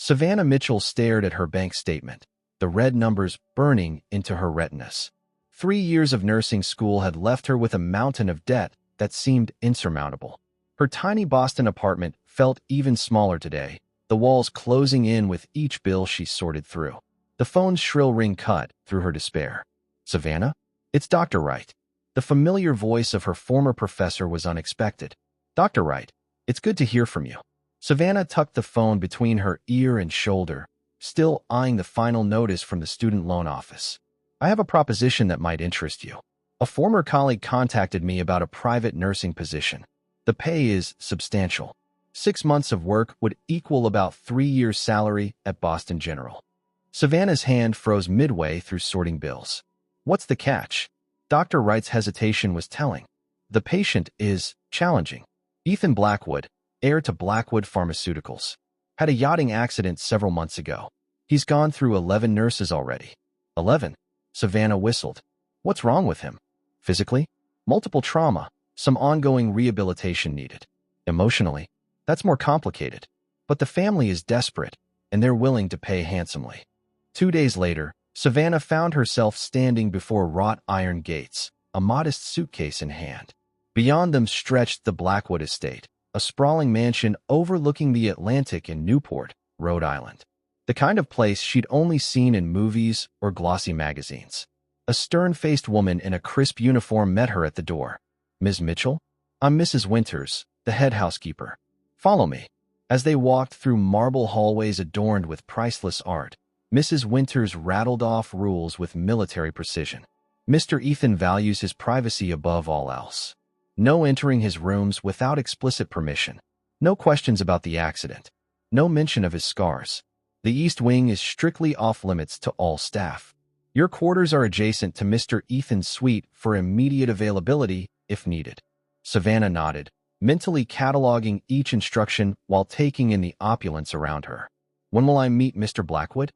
Savannah Mitchell stared at her bank statement, the red numbers burning into her retinas. 3 years of nursing school had left her with a mountain of debt that seemed insurmountable. Her tiny Boston apartment felt even smaller today, the walls closing in with each bill she sorted through. The phone's shrill ring cut through her despair. "Savannah? It's Dr. Wright." The familiar voice of her former professor was unexpected. "Dr. Wright, it's good to hear from you." Savannah tucked the phone between her ear and shoulder, still eyeing the final notice from the student loan office. "I have a proposition that might interest you. A former colleague contacted me about a private nursing position. The pay is substantial. 6 months of work would equal about 3 years' salary at Boston General." Savannah's hand froze midway through sorting bills. "What's the catch?" Dr. Wright's hesitation was telling. "The patient is challenging. Ethan Blackwood, heir to Blackwood Pharmaceuticals, had a yachting accident several months ago. He's gone through 11 nurses already." 11? Savannah whistled. "What's wrong with him? Physically? Multiple trauma, some ongoing rehabilitation needed. Emotionally? That's more complicated. But the family is desperate, and they're willing to pay handsomely." 2 days later, Savannah found herself standing before wrought iron gates, a modest suitcase in hand. Beyond them stretched the Blackwood estate, a sprawling mansion overlooking the Atlantic in Newport, Rhode Island. The kind of place she'd only seen in movies or glossy magazines. A stern-faced woman in a crisp uniform met her at the door. "Ms. Mitchell? I'm Mrs. Winters, the head housekeeper. Follow me." As they walked through marble hallways adorned with priceless art, Mrs. Winters rattled off rules with military precision. "Mr. Ethan values his privacy above all else. No entering his rooms without explicit permission. No questions about the accident. No mention of his scars. The East Wing is strictly off-limits to all staff. Your quarters are adjacent to Mr. Ethan's suite for immediate availability if needed." Savannah nodded, mentally cataloging each instruction while taking in the opulence around her. "When will I meet Mr. Blackwood?"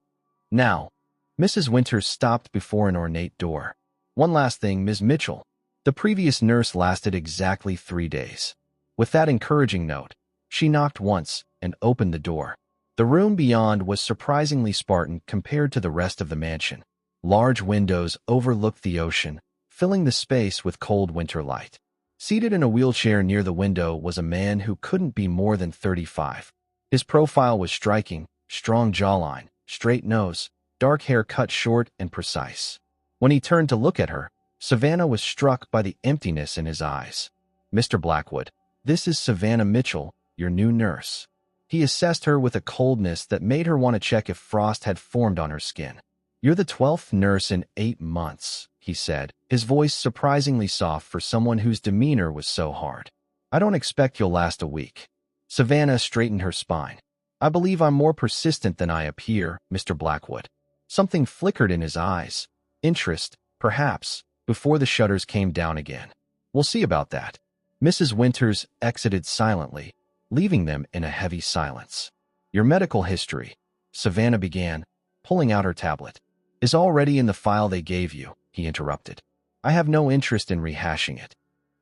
"Now." Mrs. Winters stopped before an ornate door. "One last thing, Ms. Mitchell. The previous nurse lasted exactly 3 days." With that encouraging note, she knocked once and opened the door. The room beyond was surprisingly Spartan compared to the rest of the mansion. Large windows overlooked the ocean, filling the space with cold winter light. Seated in a wheelchair near the window was a man who couldn't be more than 35. His profile was striking, strong jawline, straight nose, dark hair cut short and precise. When he turned to look at her, Savannah was struck by the emptiness in his eyes. "Mr. Blackwood, this is Savannah Mitchell, your new nurse." He assessed her with a coldness that made her want to check if frost had formed on her skin. "You're the 12th nurse in 8 months, he said, his voice surprisingly soft for someone whose demeanor was so hard. "I don't expect you'll last a week." Savannah straightened her spine. "I believe I'm more persistent than I appear, Mr. Blackwood." Something flickered in his eyes. Interest, perhaps, before the shutters came down again. "We'll see about that." Mrs. Winters exited silently, leaving them in a heavy silence. "Your medical history," Savannah began, pulling out her tablet, "is already in the file they gave you," he interrupted. "I have no interest in rehashing it.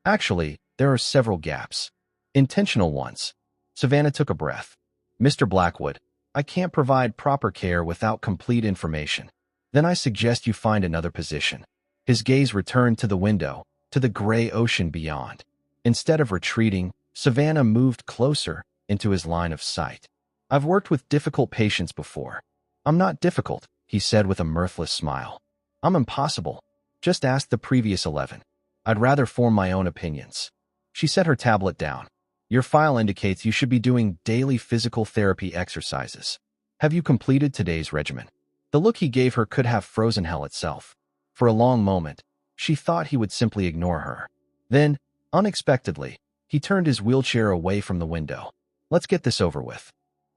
Actually, there are several gaps. Intentional ones." Savannah took a breath. "Mr. Blackwood, I can't provide proper care without complete information. Then I suggest you find another position." His gaze returned to the window, to the gray ocean beyond. Instead of retreating, Savannah moved closer into his line of sight. "I've worked with difficult patients before." "I'm not difficult," he said with a mirthless smile. "I'm impossible. Just ask the previous 11. I'd rather form my own opinions." She set her tablet down. "Your file indicates you should be doing daily physical therapy exercises. Have you completed today's regimen?" The look he gave her could have frozen hell itself. For a long moment, she thought he would simply ignore her. Then, unexpectedly, he turned his wheelchair away from the window. "Let's get this over with."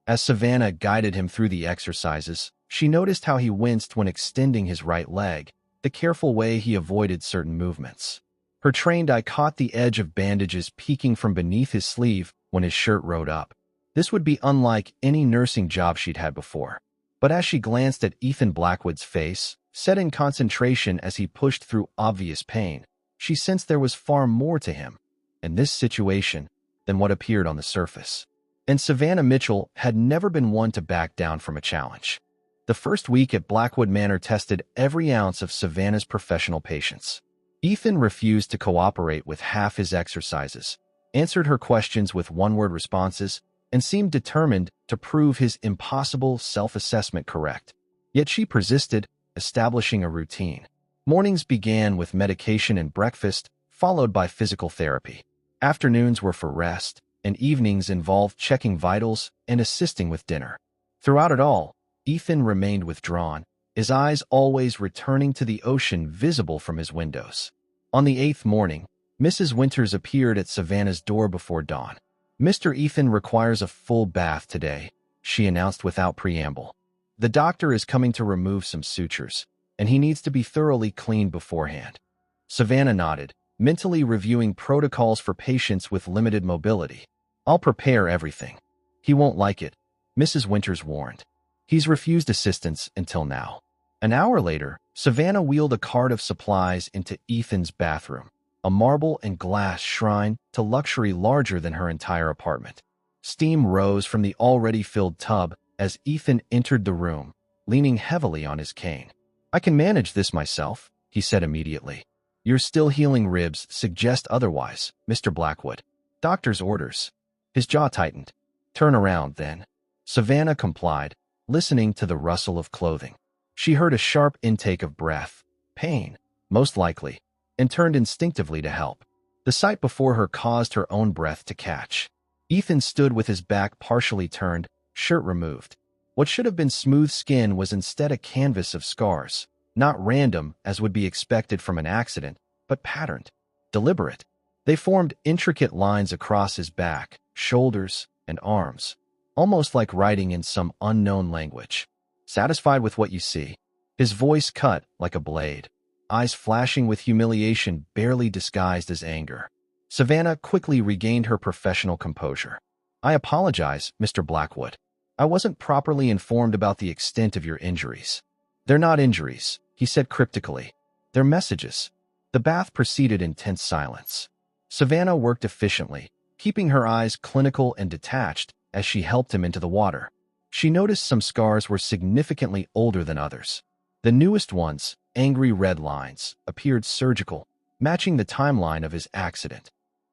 As Savannah guided him through the exercises, she noticed how he winced when extending his right leg, the careful way he avoided certain movements. Her trained eye caught the edge of bandages peeking from beneath his sleeve when his shirt rode up. This would be unlike any nursing job she'd had before. But as she glanced at Ethan Blackwood's face, set in concentration as he pushed through obvious pain, she sensed there was far more to him, in this situation, than what appeared on the surface. And Savannah Mitchell had never been one to back down from a challenge. The first week at Blackwood Manor tested every ounce of Savannah's professional patience. Ethan refused to cooperate with half his exercises, answered her questions with one-word responses, and seemed determined to prove his impossible self-assessment correct. Yet she persisted, establishing a routine. Mornings began with medication and breakfast, followed by physical therapy. Afternoons were for rest, and evenings involved checking vitals and assisting with dinner. Throughout it all, Ethan remained withdrawn, his eyes always returning to the ocean visible from his windows. On the 8th morning, Mrs. Winters appeared at Savannah's door before dawn. "Mr. Ethan requires a full bath today," she announced without preamble. "The doctor is coming to remove some sutures, and he needs to be thoroughly cleaned beforehand." Savannah nodded, mentally reviewing protocols for patients with limited mobility. "I'll prepare everything." "He won't like it," Mrs. Winters warned. "He's refused assistance until now." An hour later, Savannah wheeled a cart of supplies into Ethan's bathroom, a marble and glass shrine to luxury larger than her entire apartment. Steam rose from the already filled tub as Ethan entered the room, leaning heavily on his cane. "I can manage this myself," he said immediately. "Your still healing ribs suggest otherwise, Mr. Blackwood. Doctor's orders." His jaw tightened. "Turn around, then." Savannah complied, listening to the rustle of clothing. She heard a sharp intake of breath, pain, most likely, and turned instinctively to help. The sight before her caused her own breath to catch. Ethan stood with his back partially turned, shirt removed. What should have been smooth skin was instead a canvas of scars, not random as would be expected from an accident, but patterned, deliberate. They formed intricate lines across his back, shoulders, and arms, almost like writing in some unknown language. "Satisfied with what you see?" His voice cut like a blade, eyes flashing with humiliation barely disguised as anger. Savannah quickly regained her professional composure. "I apologize, Mr. Blackwood. I wasn't properly informed about the extent of your injuries." "They're not injuries," he said cryptically. "They're messages." The bath proceeded in tense silence. Savannah worked efficiently, keeping her eyes clinical and detached as she helped him into the water. She noticed some scars were significantly older than others. The newest ones, angry red lines, appeared surgical, matching the timeline of his accident.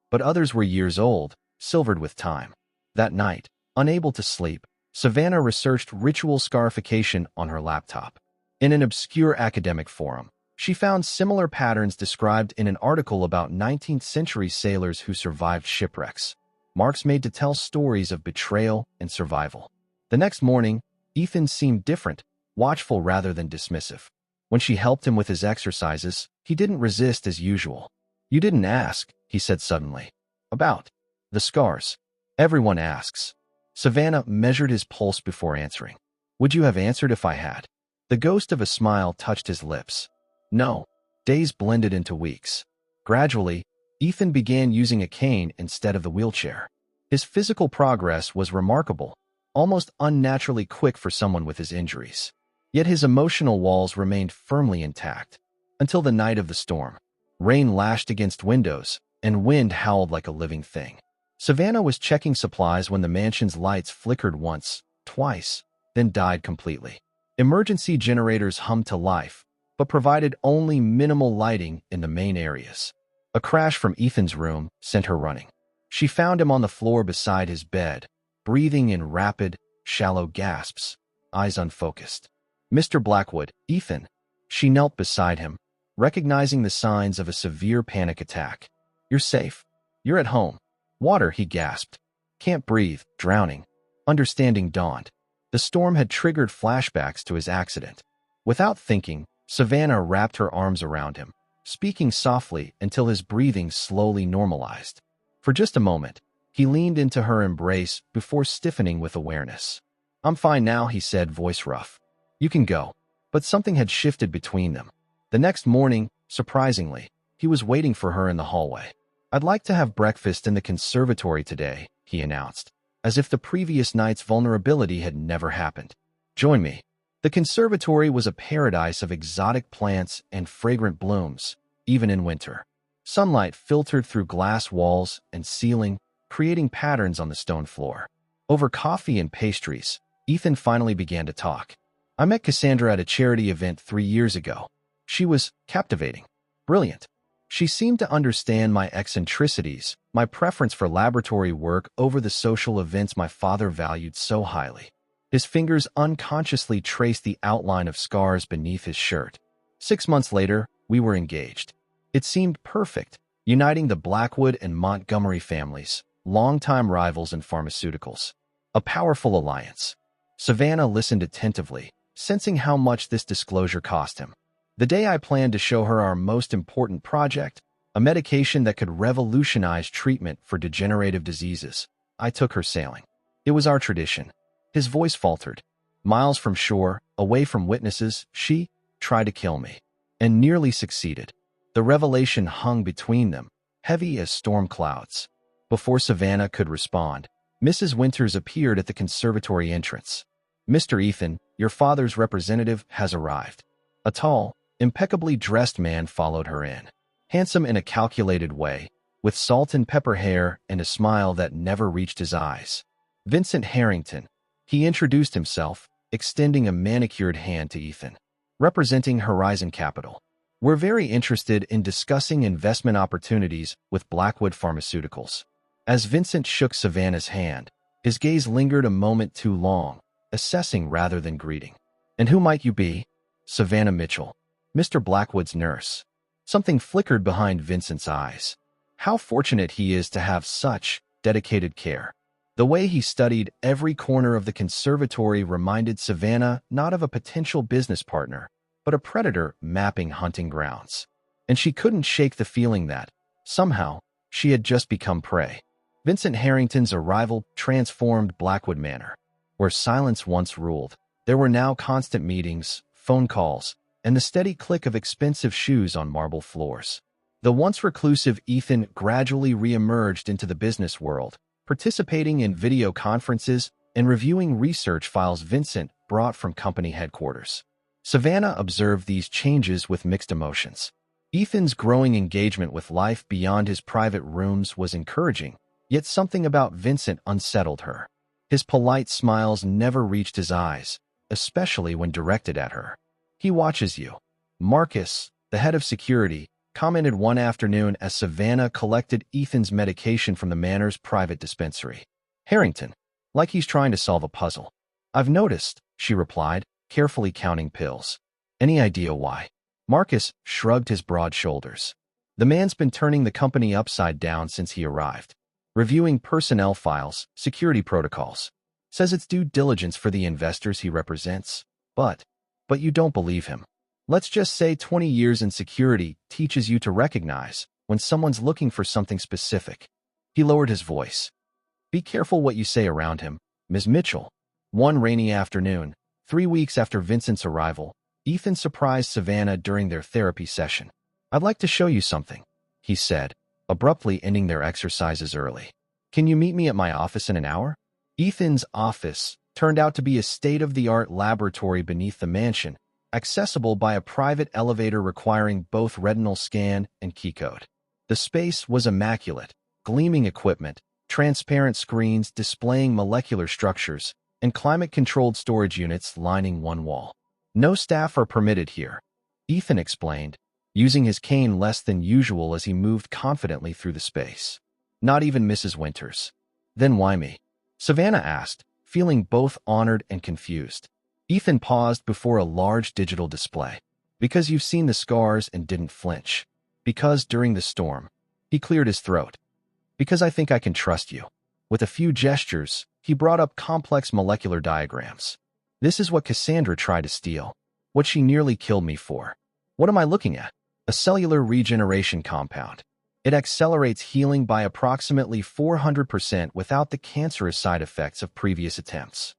But others were years old, silvered with time. That night, unable to sleep, Savannah researched ritual scarification on her laptop. In an obscure academic forum, she found similar patterns described in an article about 19th-century sailors who survived shipwrecks. Marks made to tell stories of betrayal and survival. The next morning, Ethan seemed different, watchful rather than dismissive. When she helped him with his exercises, he didn't resist as usual. "You didn't ask," he said suddenly. "About the scars." "Everyone asks." Savannah measured his pulse before answering. "Would you have answered if I had?" The ghost of a smile touched his lips. "No." Days blended into weeks. Gradually, Ethan began using a cane instead of the wheelchair. His physical progress was remarkable, almost unnaturally quick for someone with his injuries. Yet his emotional walls remained firmly intact. Until the night of the storm. Rain lashed against windows, and wind howled like a living thing. Savannah was checking supplies when the mansion's lights flickered once, twice, then died completely. Emergency generators hummed to life, but provided only minimal lighting in the main areas. A crash from Ethan's room sent her running. She found him on the floor beside his bed, breathing in rapid, shallow gasps, eyes unfocused. "Mr. Blackwood, Ethan." She knelt beside him, recognizing the signs of a severe panic attack. "You're safe. You're at home." "Water," he gasped. "Can't breathe, drowning." Understanding dawned. The storm had triggered flashbacks to his accident. Without thinking, Savannah wrapped her arms around him, speaking softly until his breathing slowly normalized. For just a moment, he leaned into her embrace before stiffening with awareness. "I'm fine now," he said, voice rough. "You can go." But something had shifted between them. The next morning, surprisingly, he was waiting for her in the hallway. "I'd like to have breakfast in the conservatory today," he announced, as if the previous night's vulnerability had never happened. "Join me." The conservatory was a paradise of exotic plants and fragrant blooms, even in winter. Sunlight filtered through glass walls and ceiling, creating patterns on the stone floor. Over coffee and pastries, Ethan finally began to talk. I met Cassandra at a charity event 3 years ago. She was captivating, brilliant. She seemed to understand my eccentricities, my preference for laboratory work over the social events my father valued so highly. His fingers unconsciously traced the outline of scars beneath his shirt. 6 months later, we were engaged. It seemed perfect, uniting the Blackwood and Montgomery families, longtime rivals in pharmaceuticals. A powerful alliance. Savannah listened attentively, sensing how much this disclosure cost him. The day I planned to show her our most important project, a medication that could revolutionize treatment for degenerative diseases, I took her sailing. It was our tradition. His voice faltered. Miles from shore, away from witnesses, she tried to kill me, and nearly succeeded. The revelation hung between them, heavy as storm clouds. Before Savannah could respond, Mrs. Winters appeared at the conservatory entrance. "Mr. Ethan, your father's representative has arrived." A tall, impeccably dressed man followed her in. Handsome in a calculated way, with salt and pepper hair and a smile that never reached his eyes. Vincent Harrington. He introduced himself, extending a manicured hand to Ethan. "Representing Horizon Capital. We're very interested in discussing investment opportunities with Blackwood Pharmaceuticals." As Vincent shook Savannah's hand, his gaze lingered a moment too long, assessing rather than greeting. "And who might you be?" "Savannah Mitchell, Mr. Blackwood's nurse." Something flickered behind Vincent's eyes. How fortunate he is to have such dedicated care. The way he studied every corner of the conservatory reminded Savannah not of a potential business partner, but a predator mapping hunting grounds. And she couldn't shake the feeling that, somehow, she had just become prey. Vincent Harrington's arrival transformed Blackwood Manor. Where silence once ruled, there were now constant meetings, phone calls, and the steady click of expensive shoes on marble floors. The once reclusive Ethan gradually re-emerged into the business world, participating in video conferences and reviewing research files Vincent brought from company headquarters. Savannah observed these changes with mixed emotions. Ethan's growing engagement with life beyond his private rooms was encouraging, yet something about Vincent unsettled her. His polite smiles never reached his eyes, especially when directed at her. "He watches you." Marcus, the head of security, commented one afternoon as Savannah collected Ethan's medication from the Manor's private dispensary. "Harrington, like he's trying to solve a puzzle." "I've noticed," she replied, carefully counting pills. "Any idea why?" Marcus shrugged his broad shoulders. "The man's been turning the company upside down since he arrived. Reviewing personnel files, security protocols. Says it's due diligence for the investors he represents. But you don't believe him. Let's just say 20 years in security teaches you to recognize when someone's looking for something specific." He lowered his voice. "Be careful what you say around him, Ms. Mitchell." One rainy afternoon, 3 weeks after Vincent's arrival, Ethan surprised Savannah during their therapy session. "I'd like to show you something," he said, abruptly ending their exercises early. "Can you meet me at my office in an hour?" Ethan's office turned out to be a state-of-the-art laboratory beneath the mansion, accessible by a private elevator requiring both retinal scan and keycode. The space was immaculate, gleaming equipment, transparent screens displaying molecular structures, and climate-controlled storage units lining one wall. "No staff are permitted here," Ethan explained, using his cane less than usual as he moved confidently through the space. "Not even Mrs. Winters." "Then why me?" Savannah asked, feeling both honored and confused. Ethan paused before a large digital display. "Because you've seen the scars and didn't flinch. Because during the storm." He cleared his throat. "Because I think I can trust you." With a few gestures, he brought up complex molecular diagrams. "This is what Cassandra tried to steal. What she nearly killed me for." "What am I looking at?" "A cellular regeneration compound. It accelerates healing by approximately 400% without the cancerous side effects of previous attempts."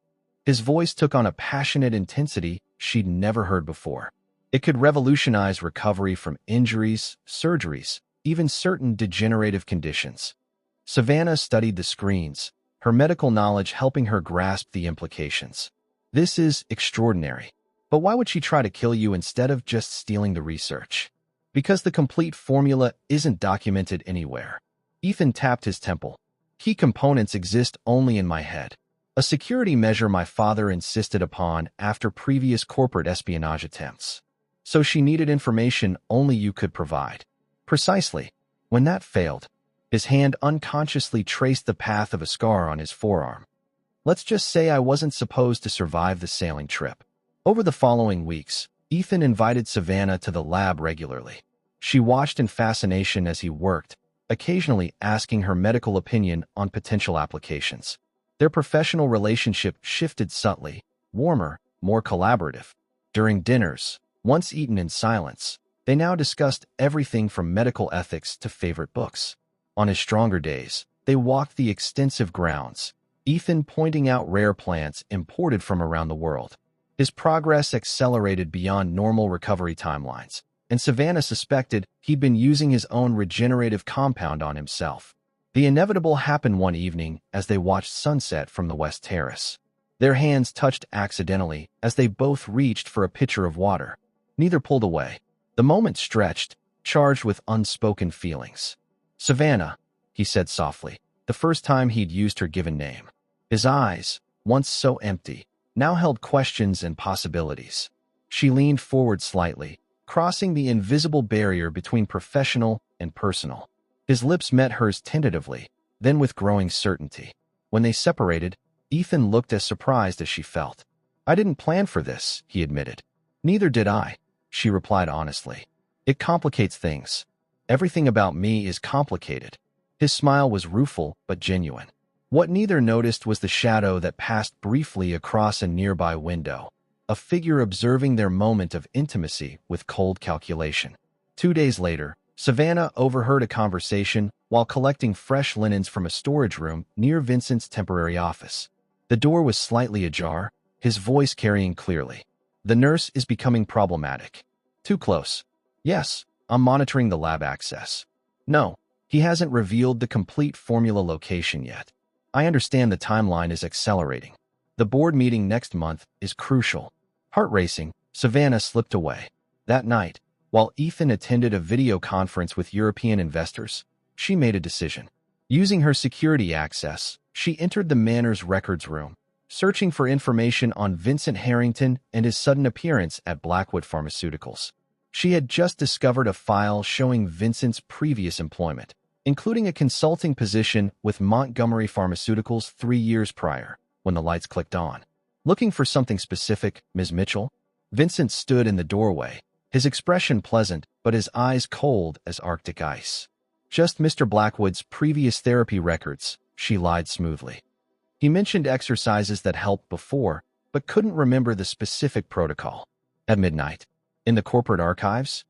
His voice took on a passionate intensity she'd never heard before. "It could revolutionize recovery from injuries, surgeries, even certain degenerative conditions." Savannah studied the screens, her medical knowledge helping her grasp the implications. "This is extraordinary. But why would she try to kill you instead of just stealing the research?" "Because the complete formula isn't documented anywhere." Ethan tapped his temple. "Key components exist only in my head." a security measure my father insisted upon after previous corporate espionage attempts. So she needed information only you could provide. Precisely. When that failed, his hand unconsciously traced the path of a scar on his forearm. Let's just say I wasn't supposed to survive the sailing trip. Over the following weeks, Ethan invited Savannah to the lab regularly. She watched in fascination as he worked, occasionally asking her medical opinion on potential applications. Their professional relationship shifted subtly, warmer, more collaborative. During dinners, once eaten in silence, they now discussed everything from medical ethics to favorite books. On his stronger days, they walked the extensive grounds, Ethan pointing out rare plants imported from around the world. His progress accelerated beyond normal recovery timelines, and Savannah suspected he'd been using his own regenerative compound on himself. The inevitable happened one evening as they watched sunset from the West Terrace. Their hands touched accidentally as they both reached for a pitcher of water. Neither pulled away. The moment stretched, charged with unspoken feelings. "Savannah," he said softly, the first time he'd used her given name. His eyes, once so empty, now held questions and possibilities. She leaned forward slightly, crossing the invisible barrier between professional and personal. His lips met hers tentatively, then with growing certainty. When they separated, Ethan looked as surprised as she felt. "I didn't plan for this," he admitted. "Neither did I," she replied honestly. "It complicates things. Everything about me is complicated." His smile was rueful but genuine. What neither noticed was the shadow that passed briefly across a nearby window, a figure observing their moment of intimacy with cold calculation. 2 days later, Savannah overheard a conversation while collecting fresh linens from a storage room near Vincent's temporary office. The door was slightly ajar, his voice carrying clearly. "The nurse is becoming problematic. Too close. Yes, I'm monitoring the lab access. No, he hasn't revealed the complete formula location yet. I understand the timeline is accelerating. The board meeting next month is crucial." Heart racing, Savannah slipped away. That night, while Ethan attended a video conference with European investors, she made a decision. Using her security access, she entered the Manor's records room, searching for information on Vincent Harrington and his sudden appearance at Blackwood Pharmaceuticals. She had just discovered a file showing Vincent's previous employment, including a consulting position with Montgomery Pharmaceuticals 3 years prior, when the lights clicked on. "Looking for something specific, Ms. Mitchell?" Vincent stood in the doorway, his expression pleasant but his eyes cold as Arctic ice. "Just Mr. Blackwood's previous therapy records," she lied smoothly. "He mentioned exercises that helped before, but couldn't remember the specific protocol." At midnight, in the corporate archives?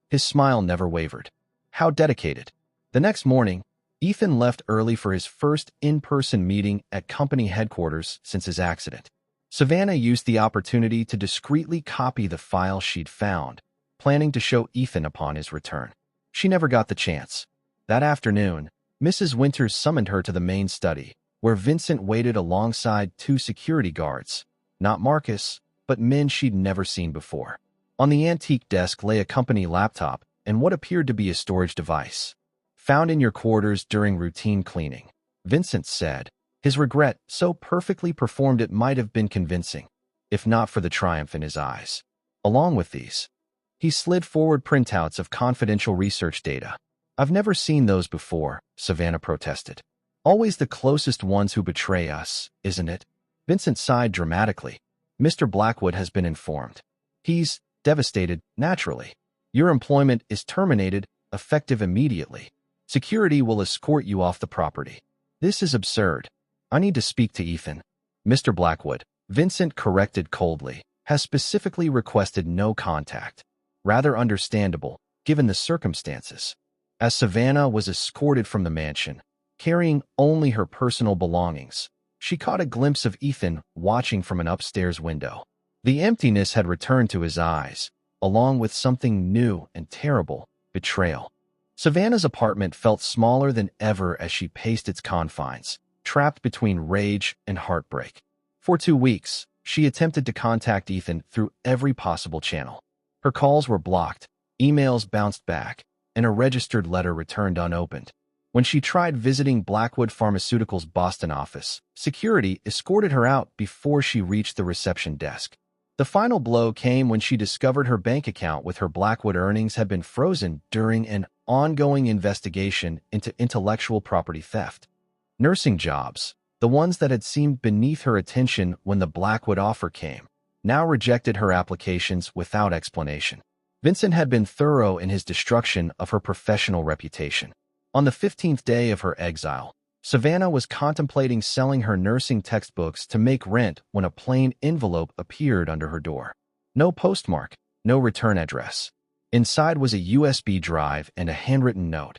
His smile never wavered. How dedicated. The next morning, Ethan left early for his first in-person meeting at company headquarters since his accident. Savannah used the opportunity to discreetly copy the file she'd found, planning to show Ethan upon his return. She never got the chance. That afternoon, Mrs. Winters summoned her to the main study, where Vincent waited alongside 2 security guards, not Marcus, but men she'd never seen before. On the antique desk lay a company laptop and what appeared to be a storage device. "Found in your quarters during routine cleaning," Vincent said. His regret so perfectly performed it might have been convincing, if not for the triumph in his eyes. Along with these, he slid forward printouts of confidential research data. "I've never seen those before," Savannah protested. "Always the closest ones who betray us, isn't it?" Vincent sighed dramatically. "Mr. Blackwood has been informed. He's devastated, naturally. Your employment is terminated, effective immediately. Security will escort you off the property." "This is absurd. I need to speak to Ethan." "Mr. Blackwood," Vincent corrected coldly, "has specifically requested no contact." Rather understandable, given the circumstances. As Savannah was escorted from the mansion, carrying only her personal belongings, she caught a glimpse of Ethan watching from an upstairs window. The emptiness had returned to his eyes, along with something new and terrible, betrayal. Savannah's apartment felt smaller than ever as she paced its confines, trapped between rage and heartbreak. For 2 weeks, she attempted to contact Ethan through every possible channel. Her calls were blocked, emails bounced back, and a registered letter returned unopened. When she tried visiting Blackwood Pharmaceuticals' Boston office, security escorted her out before she reached the reception desk. The final blow came when she discovered her bank account with her Blackwood earnings had been frozen during an ongoing investigation into intellectual property theft. Nursing jobs, the ones that had seemed beneath her attention when the Blackwood offer came, now rejected her applications without explanation. Vincent had been thorough in his destruction of her professional reputation. On the 15th day of her exile, Savannah was contemplating selling her nursing textbooks to make rent when a plain envelope appeared under her door. No postmark, no return address. Inside was a USB drive and a handwritten note.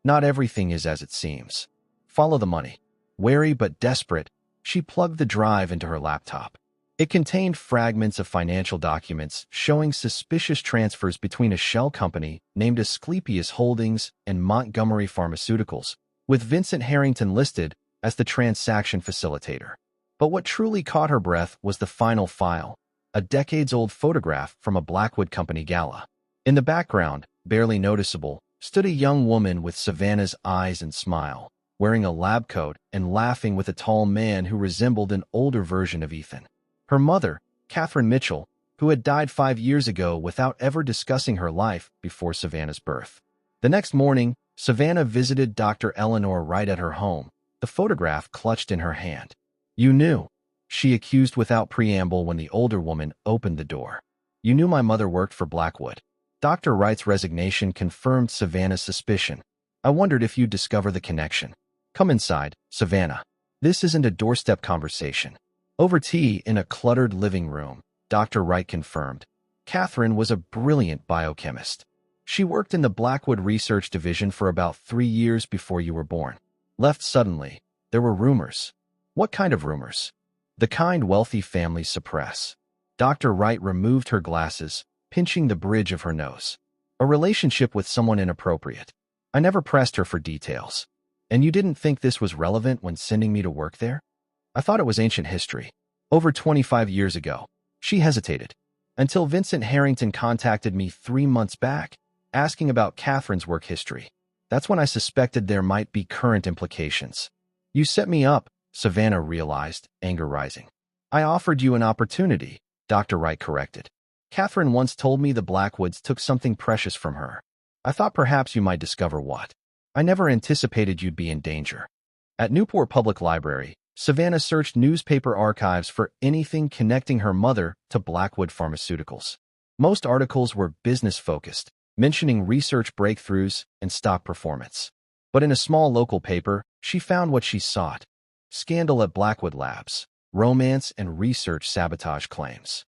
Not everything is as it seems. Follow the money. Wary but desperate, she plugged the drive into her laptop. It contained fragments of financial documents showing suspicious transfers between a shell company named Asclepius Holdings and Montgomery Pharmaceuticals, with Vincent Harrington listed as the transaction facilitator. But what truly caught her breath was the final file, a decades-old photograph from a Blackwood Company gala. In the background, barely noticeable, stood a young woman with Savannah's eyes and smile, wearing a lab coat and laughing with a tall man who resembled an older version of Ethan. Her mother, Catherine Mitchell, who had died 5 years ago without ever discussing her life before Savannah's birth. The next morning, Savannah visited Dr. Eleanor Wright at her home, the photograph clutched in her hand. "You knew," she accused without preamble when the older woman opened the door. "You knew my mother worked for Blackwood." Dr. Wright's resignation confirmed Savannah's suspicion. "I wondered if you'd discover the connection." "Come inside, Savannah. This isn't a doorstep conversation." Over tea in a cluttered living room, Dr. Wright confirmed. Catherine was a brilliant biochemist. She worked in the Blackwood Research Division for about 3 years before you were born. Left suddenly, there were rumors. What kind of rumors? The kind wealthy families suppress. Dr. Wright removed her glasses, pinching the bridge of her nose. A relationship with someone inappropriate. I never pressed her for details. And you didn't think this was relevant when sending me to work there? I thought it was ancient history. Over 25 years ago. She hesitated. Until Vincent Harrington contacted me 3 months back, asking about Catherine's work history. That's when I suspected there might be current implications. You set me up, Savannah realized, anger rising. I offered you an opportunity, Dr. Wright corrected. Catherine once told me the Blackwoods took something precious from her. I thought perhaps you might discover what. I never anticipated you'd be in danger. At Newport Public Library, Savannah searched newspaper archives for anything connecting her mother to Blackwood Pharmaceuticals. Most articles were business-focused, mentioning research breakthroughs and stock performance. But in a small local paper, she found what she sought. Scandal at Blackwood Labs, romance and research sabotage claims.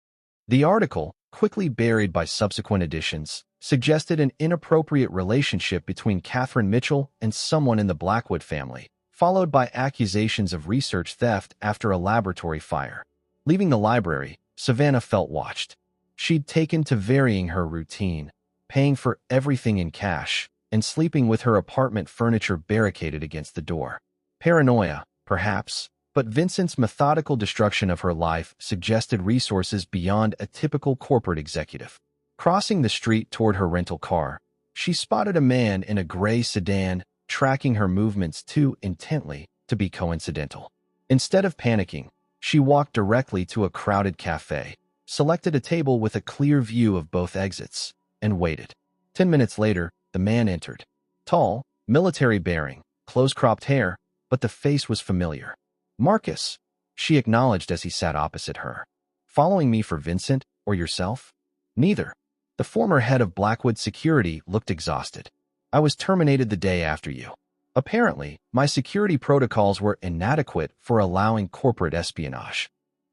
The article, quickly buried by subsequent editions, suggested an inappropriate relationship between Catherine Mitchell and someone in the Blackwood family, followed by accusations of research theft after a laboratory fire. Leaving the library, Savannah felt watched. She'd taken to varying her routine, paying for everything in cash, and sleeping with her apartment furniture barricaded against the door. Paranoia, perhaps, but Vincent's methodical destruction of her life suggested resources beyond a typical corporate executive. Crossing the street toward her rental car, she spotted a man in a gray sedan, tracking her movements too intently to be coincidental. Instead of panicking, she walked directly to a crowded cafe, selected a table with a clear view of both exits, and waited. 10 minutes later, the man entered. Tall, military bearing, close-cropped hair, but the face was familiar. "Marcus," she acknowledged as he sat opposite her. "Following me for Vincent or yourself?" "Neither." The former head of Blackwood Security looked exhausted. "I was terminated the day after you. Apparently, my security protocols were inadequate for allowing corporate espionage.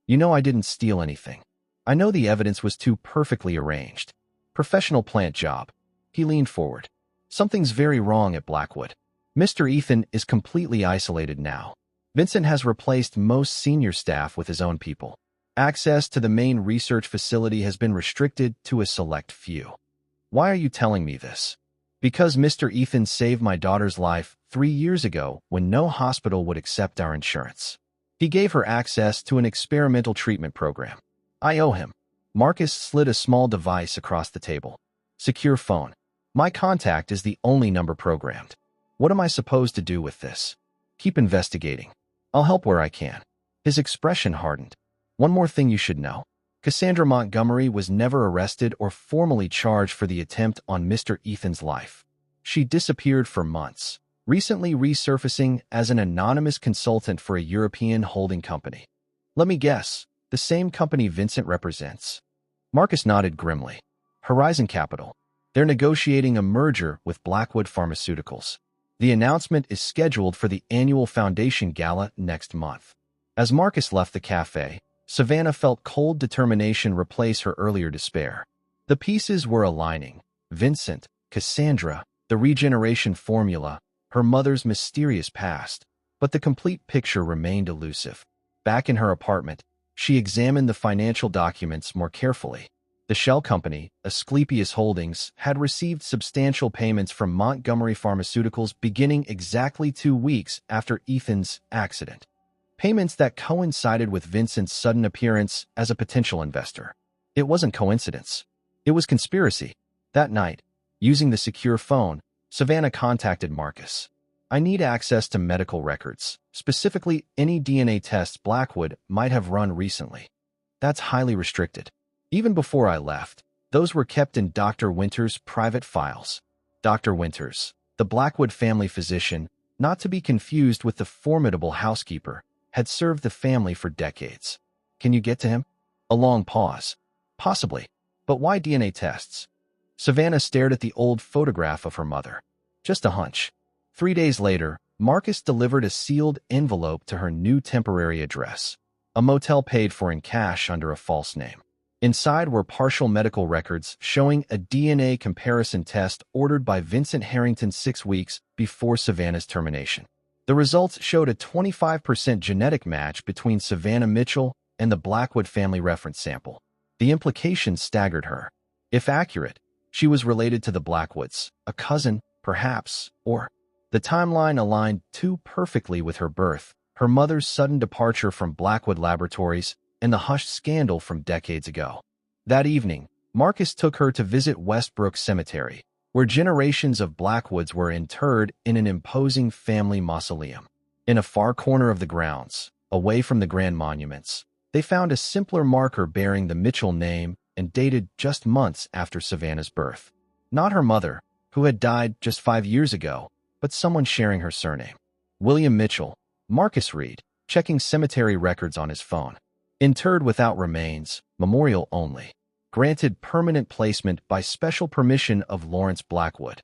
You know I didn't steal anything. I know the evidence was too perfectly arranged. Professional plant job." He leaned forward. "Something's very wrong at Blackwood. Mr. Ethan is completely isolated now. Vincent has replaced most senior staff with his own people. Access to the main research facility has been restricted to a select few. Why are you telling me this?" "Because Mr. Ethan saved my daughter's life 3 years ago when no hospital would accept our insurance. He gave her access to an experimental treatment program. I owe him." Marcus slid a small device across the table. "Secure phone. My contact is the only number programmed." What am I supposed to do with this? Keep investigating. I'll help where I can. His expression hardened. One more thing you should know. Cassandra Montgomery was never arrested or formally charged for the attempt on Mr. Ethan's life. She disappeared for months, recently resurfacing as an anonymous consultant for a European holding company. Let me guess, the same company Vincent represents. Marcus nodded grimly. Horizon Capital. They're negotiating a merger with Blackwood Pharmaceuticals. The announcement is scheduled for the annual Foundation Gala next month. As Marcus left the cafe, Savannah felt cold determination replace her earlier despair. The pieces were aligning. Vincent, Cassandra, the regeneration formula, her mother's mysterious past. But the complete picture remained elusive. Back in her apartment, she examined the financial documents more carefully. The shell company, Asclepius Holdings, had received substantial payments from Montgomery Pharmaceuticals beginning exactly 2 weeks after Ethan's accident. Payments that coincided with Vincent's sudden appearance as a potential investor. It wasn't coincidence. It was conspiracy. That night, using the secure phone, Savannah contacted Marcus. I need access to medical records, specifically any DNA tests Blackwood might have run recently. That's highly restricted. Even before I left, those were kept in Dr. Winter's private files. Dr. Winters, the Blackwood family physician, not to be confused with the formidable housekeeper, had served the family for decades. Can you get to him? A long pause. Possibly. But why DNA tests? Savannah stared at the old photograph of her mother. Just a hunch. 3 days later, Marcus delivered a sealed envelope to her new temporary address. A motel paid for in cash under a false name. Inside were partial medical records showing a DNA comparison test ordered by Vincent Harrington 6 weeks before Savannah's termination. The results showed a 25% genetic match between Savannah Mitchell and the Blackwood family reference sample. The implications staggered her. If accurate, she was related to the Blackwoods, a cousin, perhaps, or the timeline aligned too perfectly with her birth, her mother's sudden departure from Blackwood Laboratories, and the hushed scandal from decades ago. That evening, Marcus took her to visit Westbrook Cemetery, where generations of Blackwoods were interred in an imposing family mausoleum. In a far corner of the grounds, away from the grand monuments, they found a simpler marker bearing the Mitchell name and dated just months after Savannah's birth. Not her mother, who had died just 5 years ago, but someone sharing her surname. William Mitchell, Marcus read, checking cemetery records on his phone. Interred without remains, memorial only. Granted permanent placement by special permission of Lawrence Blackwood.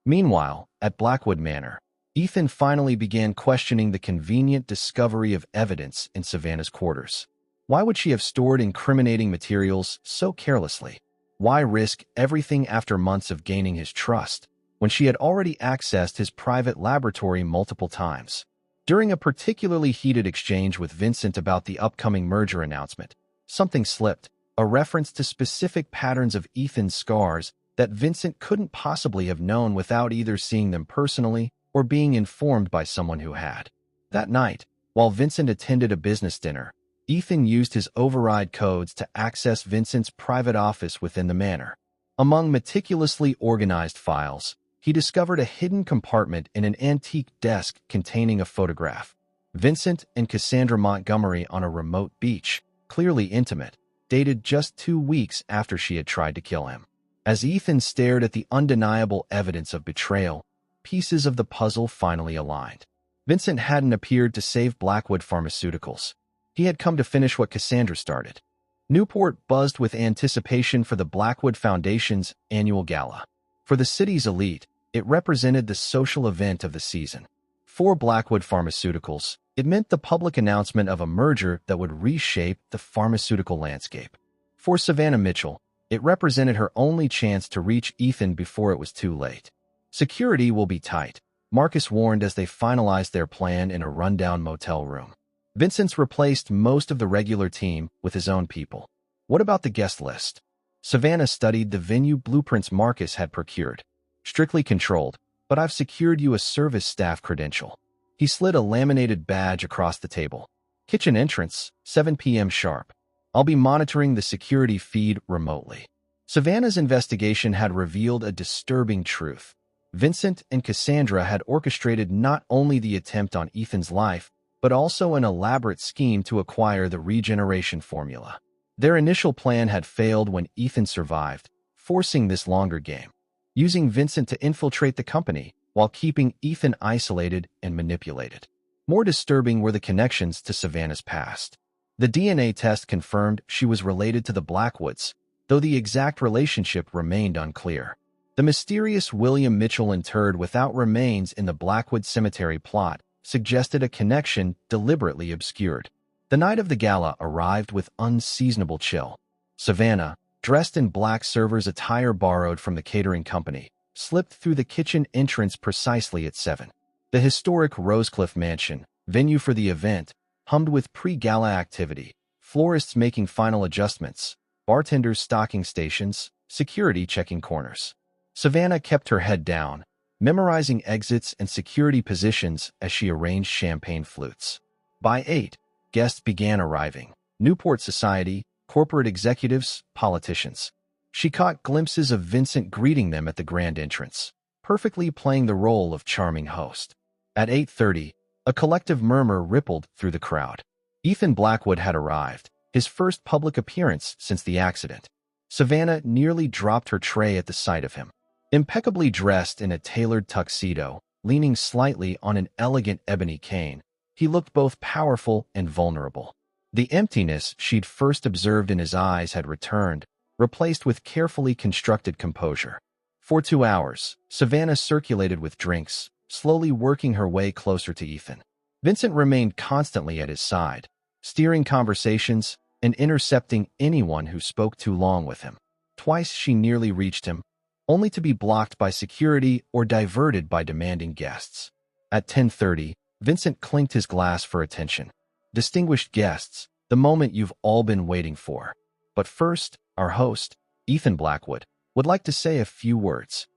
Meanwhile, at Blackwood Manor, Ethan finally began questioning the convenient discovery of evidence in Savannah's quarters. Why would she have stored incriminating materials so carelessly? Why risk everything after months of gaining his trust, when she had already accessed his private laboratory multiple times? During a particularly heated exchange with Vincent about the upcoming merger announcement, something slipped, a reference to specific patterns of Ethan's scars that Vincent couldn't possibly have known without either seeing them personally or being informed by someone who had. That night, while Vincent attended a business dinner, Ethan used his override codes to access Vincent's private office within the manor. Among meticulously organized files, he discovered a hidden compartment in an antique desk containing a photograph. Vincent and Cassandra Montgomery on a remote beach, clearly intimate, dated just 2 weeks after she had tried to kill him. As Ethan stared at the undeniable evidence of betrayal, pieces of the puzzle finally aligned. Vincent hadn't appeared to save Blackwood Pharmaceuticals. He had come to finish what Cassandra started. Newport buzzed with anticipation for the Blackwood Foundation's annual gala. For the city's elite, it represented the social event of the season. For Blackwood Pharmaceuticals, it meant the public announcement of a merger that would reshape the pharmaceutical landscape. For Savannah Mitchell, it represented her only chance to reach Ethan before it was too late. Security will be tight, Marcus warned as they finalized their plan in a rundown motel room. Vincent's replaced most of the regular team with his own people. What about the guest list? Savannah studied the venue blueprints Marcus had procured. Strictly controlled, but I've secured you a service staff credential. He slid a laminated badge across the table. Kitchen entrance, 7 p.m. sharp. I'll be monitoring the security feed remotely. Savannah's investigation had revealed a disturbing truth. Vincent and Cassandra had orchestrated not only the attempt on Ethan's life, but also an elaborate scheme to acquire the regeneration formula. Their initial plan had failed when Ethan survived, forcing this longer game, using Vincent to infiltrate the company while keeping Ethan isolated and manipulated. More disturbing were the connections to Savannah's past. The DNA test confirmed she was related to the Blackwoods, though the exact relationship remained unclear. The mysterious William Mitchell interred without remains in the Blackwood Cemetery plot suggested a connection deliberately obscured. The night of the gala arrived with unseasonable chill. Savannah, dressed in black server's attire borrowed from the catering company, slipped through the kitchen entrance precisely at 7. The historic Rosecliff Mansion, venue for the event, hummed with pre-gala activity, florists making final adjustments, bartenders stocking stations, security checking corners. Savannah kept her head down, memorizing exits and security positions as she arranged champagne flutes. By 8, guests began arriving: Newport society, corporate executives, politicians. She caught glimpses of Vincent greeting them at the grand entrance, perfectly playing the role of charming host. At 8:30, a collective murmur rippled through the crowd. Ethan Blackwood had arrived, his first public appearance since the accident. Savannah nearly dropped her tray at the sight of him. Impeccably dressed in a tailored tuxedo, leaning slightly on an elegant ebony cane, he looked both powerful and vulnerable. The emptiness she'd first observed in his eyes had returned, replaced with carefully constructed composure. For 2 hours, Savannah circulated with drinks, slowly working her way closer to Ethan. Vincent remained constantly at his side, steering conversations and intercepting anyone who spoke too long with him. Twice she nearly reached him, only to be blocked by security or diverted by demanding guests. At 10:30, Vincent clinked his glass for attention. Distinguished guests, the moment you've all been waiting for. But first, our host, Ethan Blackwood, would like to say a few words.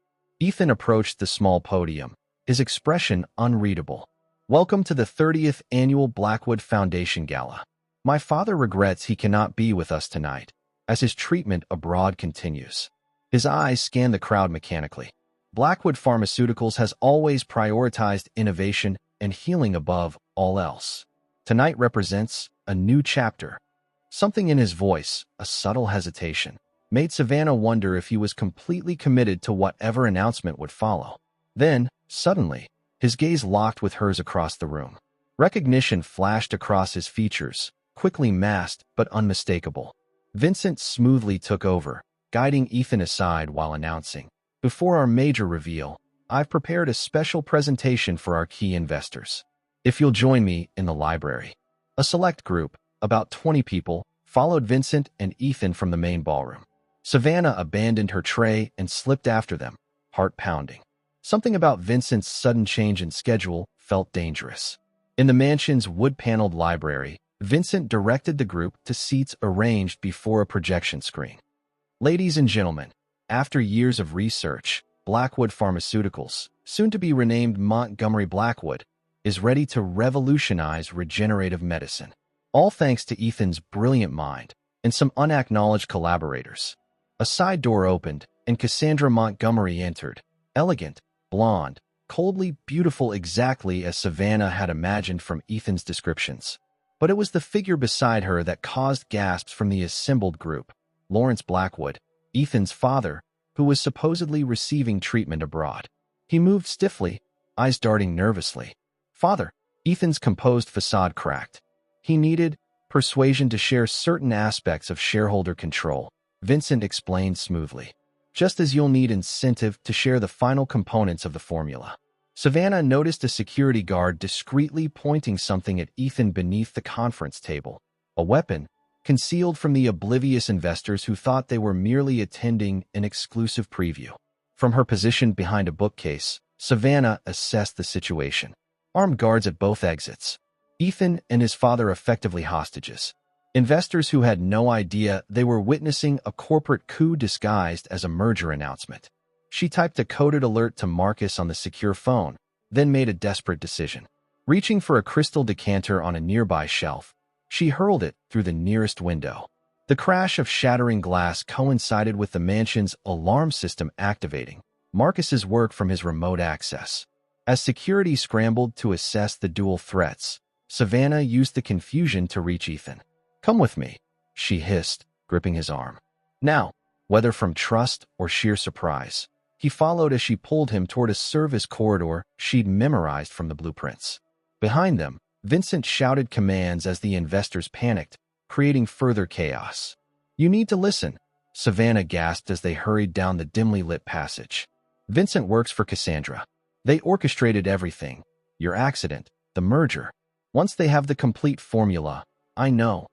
Ethan approached the small podium, his expression unreadable. Welcome to the 30th Annual Blackwood Foundation Gala. My father regrets he cannot be with us tonight, as his treatment abroad continues. His eyes scanned the crowd mechanically. Blackwood Pharmaceuticals has always prioritized innovation and healing above all else. Tonight represents a new chapter. Something in his voice, a subtle hesitation, made Savannah wonder if he was completely committed to whatever announcement would follow. Then, suddenly, his gaze locked with hers across the room. Recognition flashed across his features, quickly masked but unmistakable. Vincent smoothly took over, guiding Ethan aside while announcing, "Before our major reveal, I've prepared a special presentation for our key investors. If you'll join me in the library." A select group, about 20 people, followed Vincent and Ethan from the main ballroom. Savannah abandoned her tray and slipped after them, heart pounding. Something about Vincent's sudden change in schedule felt dangerous. In the mansion's wood-paneled library, Vincent directed the group to seats arranged before a projection screen. "Ladies and gentlemen, after years of research, Blackwood Pharmaceuticals, soon to be renamed Montgomery Blackwood, is ready to revolutionize regenerative medicine. All thanks to Ethan's brilliant mind and some unacknowledged collaborators." A side door opened, and Cassandra Montgomery entered, elegant, blonde, coldly beautiful, exactly as Savannah had imagined from Ethan's descriptions. But it was the figure beside her that caused gasps from the assembled group: Lawrence Blackwood, Ethan's father, who was supposedly receiving treatment abroad. He moved stiffly, eyes darting nervously. "Father," Ethan's composed facade cracked. "He needed persuasion to share certain aspects of shareholder control," Vincent explained smoothly. "Just as you'll need incentive to share the final components of the formula." Savannah noticed a security guard discreetly pointing something at Ethan beneath the conference table, a weapon concealed from the oblivious investors who thought they were merely attending an exclusive preview. From her position behind a bookcase, Savannah assessed the situation. Armed guards at both exits. Ethan and his father effectively hostages. Investors who had no idea they were witnessing a corporate coup disguised as a merger announcement. She typed a coded alert to Marcus on the secure phone, then made a desperate decision. Reaching for a crystal decanter on a nearby shelf, she hurled it through the nearest window. The crash of shattering glass coincided with the mansion's alarm system activating, Marcus's work from his remote access. As security scrambled to assess the dual threats, Savannah used the confusion to reach Ethan. "Come with me," she hissed, gripping his arm. Now, whether from trust or sheer surprise, he followed as she pulled him toward a service corridor she'd memorized from the blueprints. Behind them, Vincent shouted commands as the investors panicked, creating further chaos. "You need to listen," Savannah gasped as they hurried down the dimly lit passage. "Vincent works for Cassandra. They orchestrated everything. Your accident, the merger. Once they have the complete formula, I know."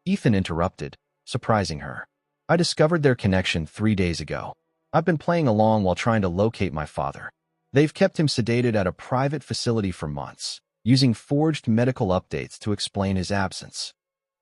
Ethan interrupted, surprising her. "I discovered their connection 3 days ago. I've been playing along while trying to locate my father. They've kept him sedated at a private facility for months, using forged medical updates to explain his absence.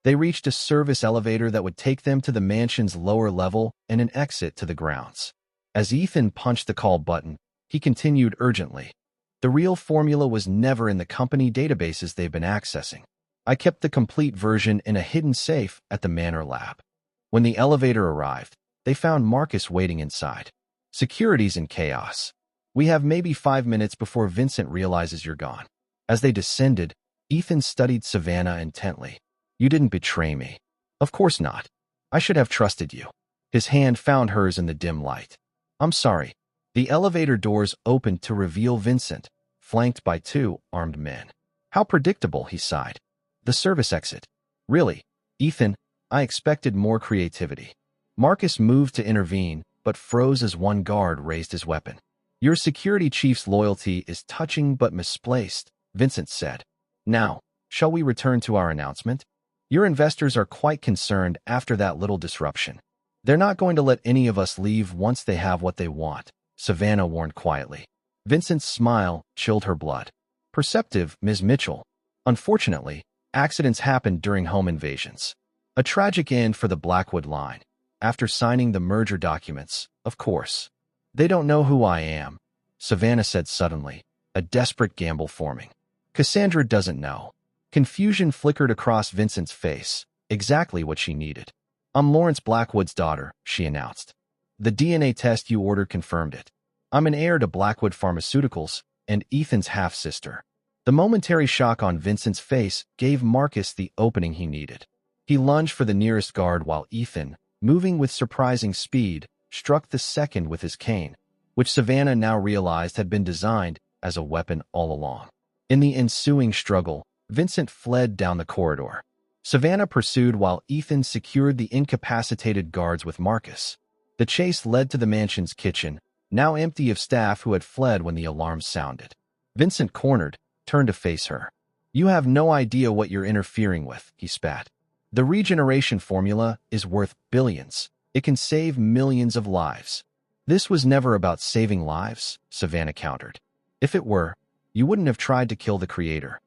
They reached a service elevator that would take them to the mansion's lower level and an exit to the grounds. As Ethan punched the call button, he continued urgently. The real formula was never in the company databases they've been accessing. I kept the complete version in a hidden safe at the Manor lab. When the elevator arrived, they found Marcus waiting inside. Security's in chaos. We have maybe 5 minutes before Vincent realizes you're gone. As they descended, Ethan studied Savannah intently. "You didn't betray me." "Of course not. I should have trusted you." His hand found hers in the dim light. "I'm sorry." The elevator doors opened to reveal Vincent, flanked by 2 armed men. "How predictable," he sighed. "The service exit. Really, Ethan, I expected more creativity." Marcus moved to intervene, but froze as one guard raised his weapon. "Your security chief's loyalty is touching but misplaced," Vincent said. "Now, shall we return to our announcement? Your investors are quite concerned after that little disruption. They're not going to let any of us leave once they have what they want," Savannah warned quietly. Vincent's smile chilled her blood. "Perceptive, Ms. Mitchell. Unfortunately, accidents happen during home invasions. A tragic end for the Blackwood line. After signing the merger documents, of course. They don't know who I am," Savannah said suddenly, a desperate gamble forming. "Cassandra doesn't know." Confusion flickered across Vincent's face, exactly what she needed. "I'm Lawrence Blackwood's daughter," she announced. "The DNA test you ordered confirmed it. I'm an heir to Blackwood Pharmaceuticals and Ethan's half-sister." The momentary shock on Vincent's face gave Marcus the opening he needed. He lunged for the nearest guard while Ethan, moving with surprising speed, struck the second with his cane, which Savannah now realized had been designed as a weapon all along. In the ensuing struggle, Vincent fled down the corridor. Savannah pursued while Ethan secured the incapacitated guards with Marcus. The chase led to the mansion's kitchen, now empty of staff who had fled when the alarm sounded. Vincent, cornered, turned to face her. "You have no idea what you're interfering with," he spat. "The regeneration formula is worth billions. It can save millions of lives." "This was never about saving lives," Savannah countered. "If it were, you wouldn't have tried to kill the creator."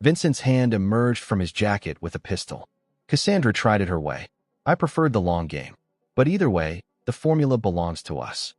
Vincent's hand emerged from his jacket with a pistol. "Cassandra tried it her way. I preferred the long game. But either way, the formula belongs to us."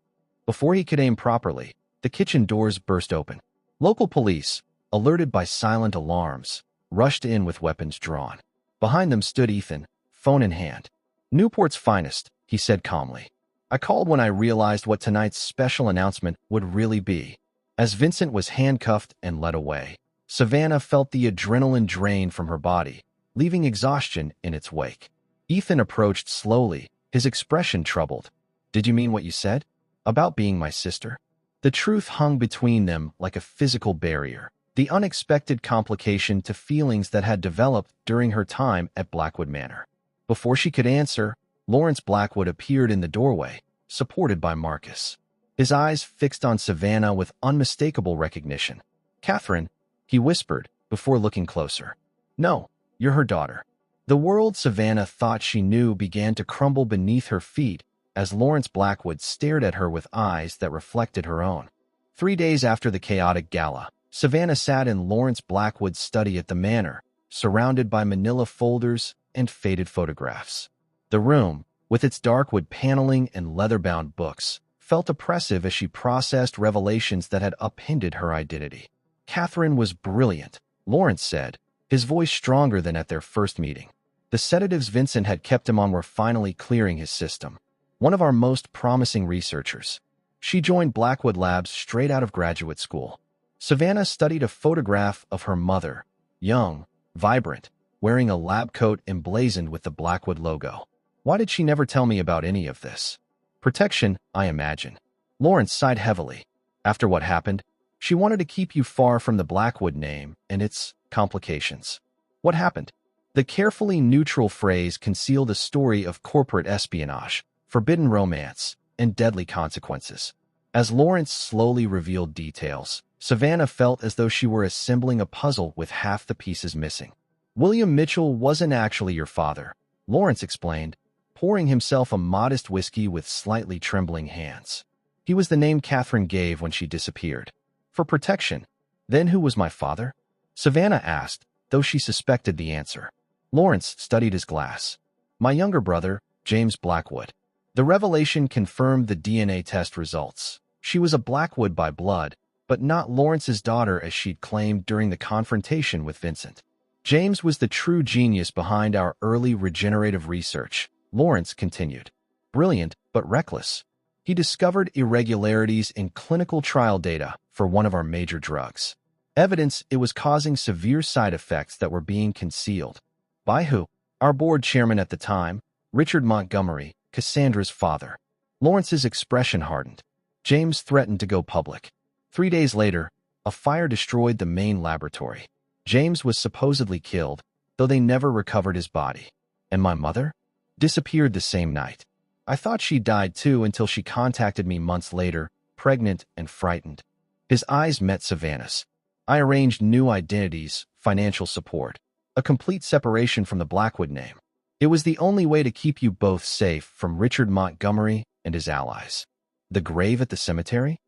Before he could aim properly, the kitchen doors burst open. Local police, alerted by silent alarms, rushed in with weapons drawn. Behind them stood Ethan, phone in hand. "Newport's finest," he said calmly. "I called when I realized what tonight's special announcement would really be." As Vincent was handcuffed and led away, Savannah felt the adrenaline drain from her body, leaving exhaustion in its wake. Ethan approached slowly, his expression troubled. "Did you mean what you said? About being my sister?" The truth hung between them like a physical barrier, the unexpected complication to feelings that had developed during her time at Blackwood Manor. Before she could answer, Lawrence Blackwood appeared in the doorway, supported by Marcus. His eyes fixed on Savannah with unmistakable recognition. "Catherine," he whispered, before looking closer. "No, you're her daughter." The world Savannah thought she knew began to crumble beneath her feet as Lawrence Blackwood stared at her with eyes that reflected her own. 3 days after the chaotic gala, Savannah sat in Lawrence Blackwood's study at the manor, surrounded by manila folders and faded photographs. The room, with its dark wood paneling and leather-bound books, felt oppressive as she processed revelations that had upended her identity. "Catherine was brilliant," Lawrence said, his voice stronger than at their first meeting. "The sedatives Vincent had kept him on were finally clearing his system. One of our most promising researchers." She joined Blackwood Labs straight out of graduate school. Savannah studied a photograph of her mother, young, vibrant, wearing a lab coat emblazoned with the Blackwood logo. Why did she never tell me about any of this? Protection, I imagine. Lawrence sighed heavily. After what happened, she wanted to keep you far from the Blackwood name and its complications. What happened? The carefully neutral phrase concealed a story of corporate espionage, forbidden romance, and deadly consequences. As Lawrence slowly revealed details, Savannah felt as though she were assembling a puzzle with half the pieces missing. William Mitchell wasn't actually your father, Lawrence explained, pouring himself a modest whiskey with slightly trembling hands. He was the name Catherine gave when she disappeared. For protection. Then who was my father? Savannah asked, though she suspected the answer. Lawrence studied his glass. My younger brother, James Blackwood. The revelation confirmed the DNA test results. She was a Blackwood by blood, but not Lawrence's daughter as she'd claimed during the confrontation with Vincent. James was the true genius behind our early regenerative research, Lawrence continued. Brilliant, but reckless. He discovered irregularities in clinical trial data for one of our major drugs. Evidence it was causing severe side effects that were being concealed. By who? Our board chairman at the time, Richard Montgomery, Cassandra's father. Lawrence's expression hardened. James threatened to go public. 3 days later, a fire destroyed the main laboratory. James was supposedly killed, though they never recovered his body. And my mother? Disappeared the same night. I thought she died too until she contacted me months later, pregnant and frightened. His eyes met Savannah's. I arranged new identities, financial support, a complete separation from the Blackwood name. It was the only way to keep you both safe from Richard Montgomery and his allies. The grave at the cemetery?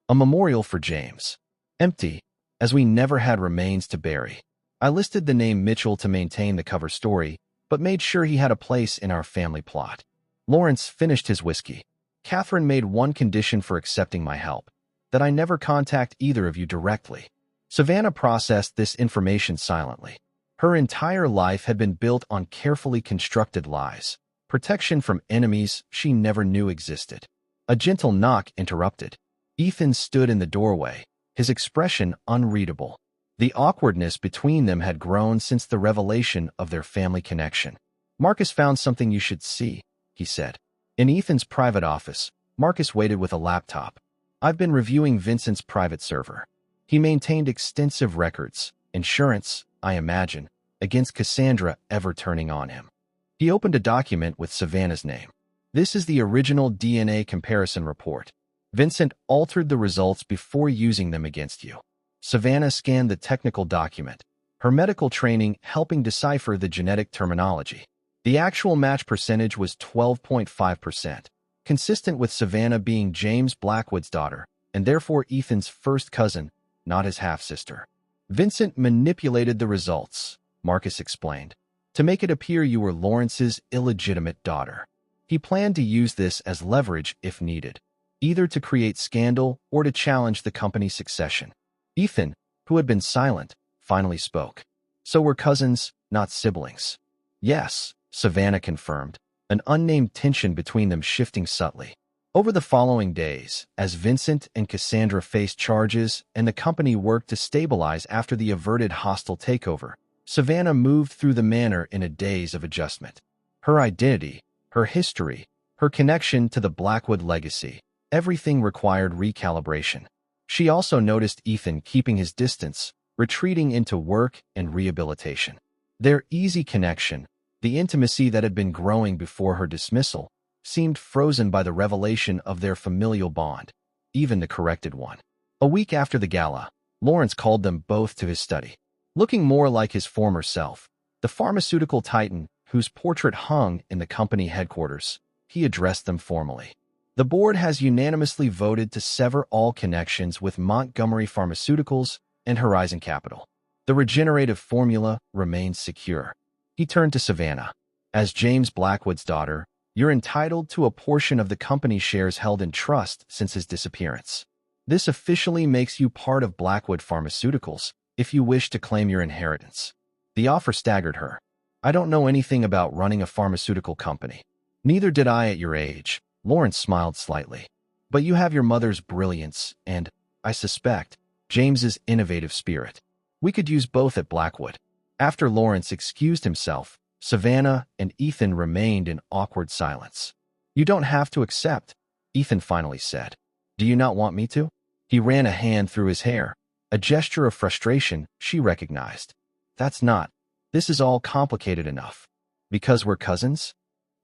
A memorial for James. Empty, as we never had remains to bury. I listed the name Mitchell to maintain the cover story, but made sure he had a place in our family plot. Lawrence finished his whiskey. Catherine made one condition for accepting my help, that I never contact either of you directly. Savannah processed this information silently. Her entire life had been built on carefully constructed lies, protection from enemies she never knew existed. A gentle knock interrupted. Ethan stood in the doorway, his expression unreadable. The awkwardness between them had grown since the revelation of their family connection. Marcus found something you should see, he said. In Ethan's private office, Marcus waited with a laptop. I've been reviewing Vincent's private server. He maintained extensive records, insurance, I imagine, against Cassandra ever turning on him. He opened a document with Savannah's name. This is the original DNA comparison report. Vincent altered the results before using them against you. Savannah scanned the technical document, her medical training helping decipher the genetic terminology. The actual match percentage was 12.5%, consistent with Savannah being James Blackwood's daughter, and therefore Ethan's first cousin, not his half-sister. Vincent manipulated the results, Marcus explained, to make it appear you were Lawrence's illegitimate daughter. He planned to use this as leverage if needed, either to create scandal or to challenge the company's succession. Ethan, who had been silent, finally spoke. So we're cousins, not siblings. Yes, Savannah confirmed, an unnamed tension between them shifting subtly. Over the following days, as Vincent and Cassandra faced charges and the company worked to stabilize after the averted hostile takeover, Savannah moved through the manor in a daze of adjustment. Her identity, her history, her connection to the Blackwood legacy, everything required recalibration. She also noticed Ethan keeping his distance, retreating into work and rehabilitation. Their easy connection, the intimacy that had been growing before her dismissal, seemed frozen by the revelation of their familial bond, even the corrected one. A week after the gala, Lawrence called them both to his study. Looking more like his former self, the pharmaceutical titan whose portrait hung in the company headquarters, he addressed them formally. The board has unanimously voted to sever all connections with Montgomery Pharmaceuticals and Horizon Capital. The regenerative formula remains secure. He turned to Savannah. As James Blackwood's daughter, you're entitled to a portion of the company's shares held in trust since his disappearance. This officially makes you part of Blackwood Pharmaceuticals if you wish to claim your inheritance. The offer staggered her. I don't know anything about running a pharmaceutical company. Neither did I at your age. Lawrence smiled slightly. But you have your mother's brilliance and, I suspect, James's innovative spirit. We could use both at Blackwood." After Lawrence excused himself, Savannah and Ethan remained in awkward silence. "You don't have to accept," Ethan finally said. "Do you not want me to?" He ran a hand through his hair, a gesture of frustration she recognized. "That's not. This is all complicated enough. Because we're cousins?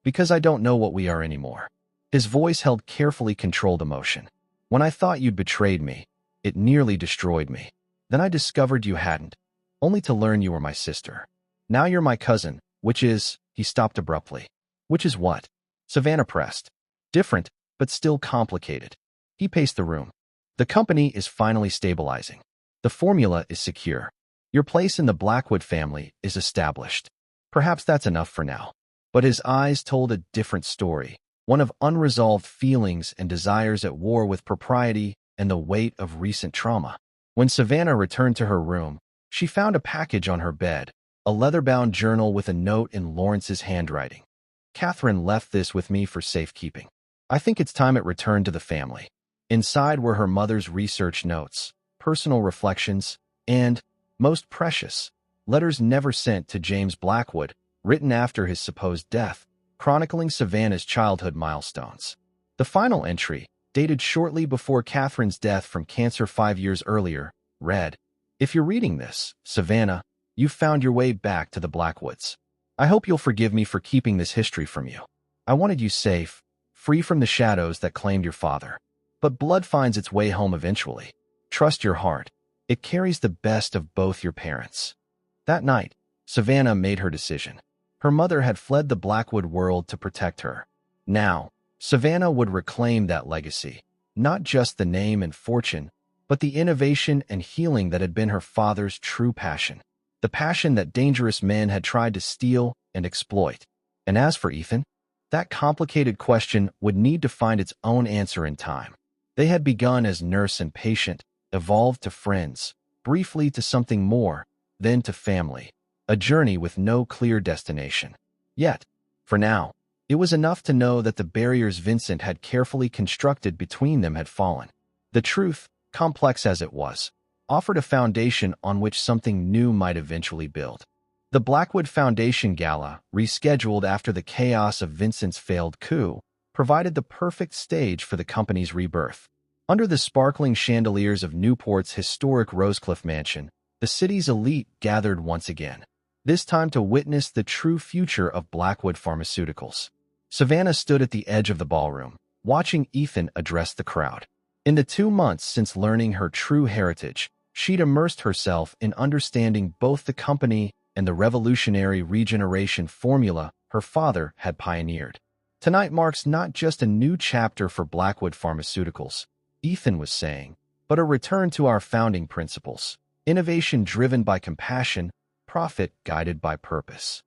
Because I don't know what we are anymore." His voice held carefully controlled emotion. "When I thought you'd betrayed me, it nearly destroyed me. Then I discovered you hadn't, only to learn you were my sister. Now you're my cousin, which is—" He stopped abruptly. "Which is what?" Savannah pressed. "Different, but still complicated." He paced the room. "The company is finally stabilizing. The formula is secure. Your place in the Blackwood family is established. Perhaps that's enough for now." But his eyes told a different story, one of unresolved feelings and desires at war with propriety and the weight of recent trauma. When Savannah returned to her room, she found a package on her bed, a leather-bound journal with a note in Lawrence's handwriting. "Catherine left this with me for safekeeping. I think it's time it returned to the family." Inside were her mother's research notes, personal reflections, and, most precious, letters never sent to James Blackwood, written after his supposed death, chronicling Savannah's childhood milestones. The final entry, dated shortly before Catherine's death from cancer 5 years earlier, read, "If you're reading this, Savannah, you've found your way back to the Blackwoods. I hope you'll forgive me for keeping this history from you. I wanted you safe, free from the shadows that claimed your father. But blood finds its way home eventually. Trust your heart. It carries the best of both your parents." That night, Savannah made her decision. Her mother had fled the Blackwood world to protect her. Now, Savannah would reclaim that legacy, not just the name and fortune, but the innovation and healing that had been her father's true passion, the passion that dangerous men had tried to steal and exploit. And as for Ethan, that complicated question would need to find its own answer in time. They had begun as nurse and patient, evolved to friends, briefly to something more, then to family, a journey with no clear destination. Yet, for now, it was enough to know that the barriers Vincent had carefully constructed between them had fallen. The truth, complex as it was, offered a foundation on which something new might eventually build. The Blackwood Foundation Gala, rescheduled after the chaos of Vincent's failed coup, provided the perfect stage for the company's rebirth. Under the sparkling chandeliers of Newport's historic Rosecliff mansion, the city's elite gathered once again, this time to witness the true future of Blackwood Pharmaceuticals. Savannah stood at the edge of the ballroom, watching Ethan address the crowd. In the 2 months since learning her true heritage, she'd immersed herself in understanding both the company and the revolutionary regeneration formula her father had pioneered. Tonight marks not just a new chapter for Blackwood Pharmaceuticals, Ethan was saying, but a return to our founding principles, innovation driven by compassion, profit guided by purpose.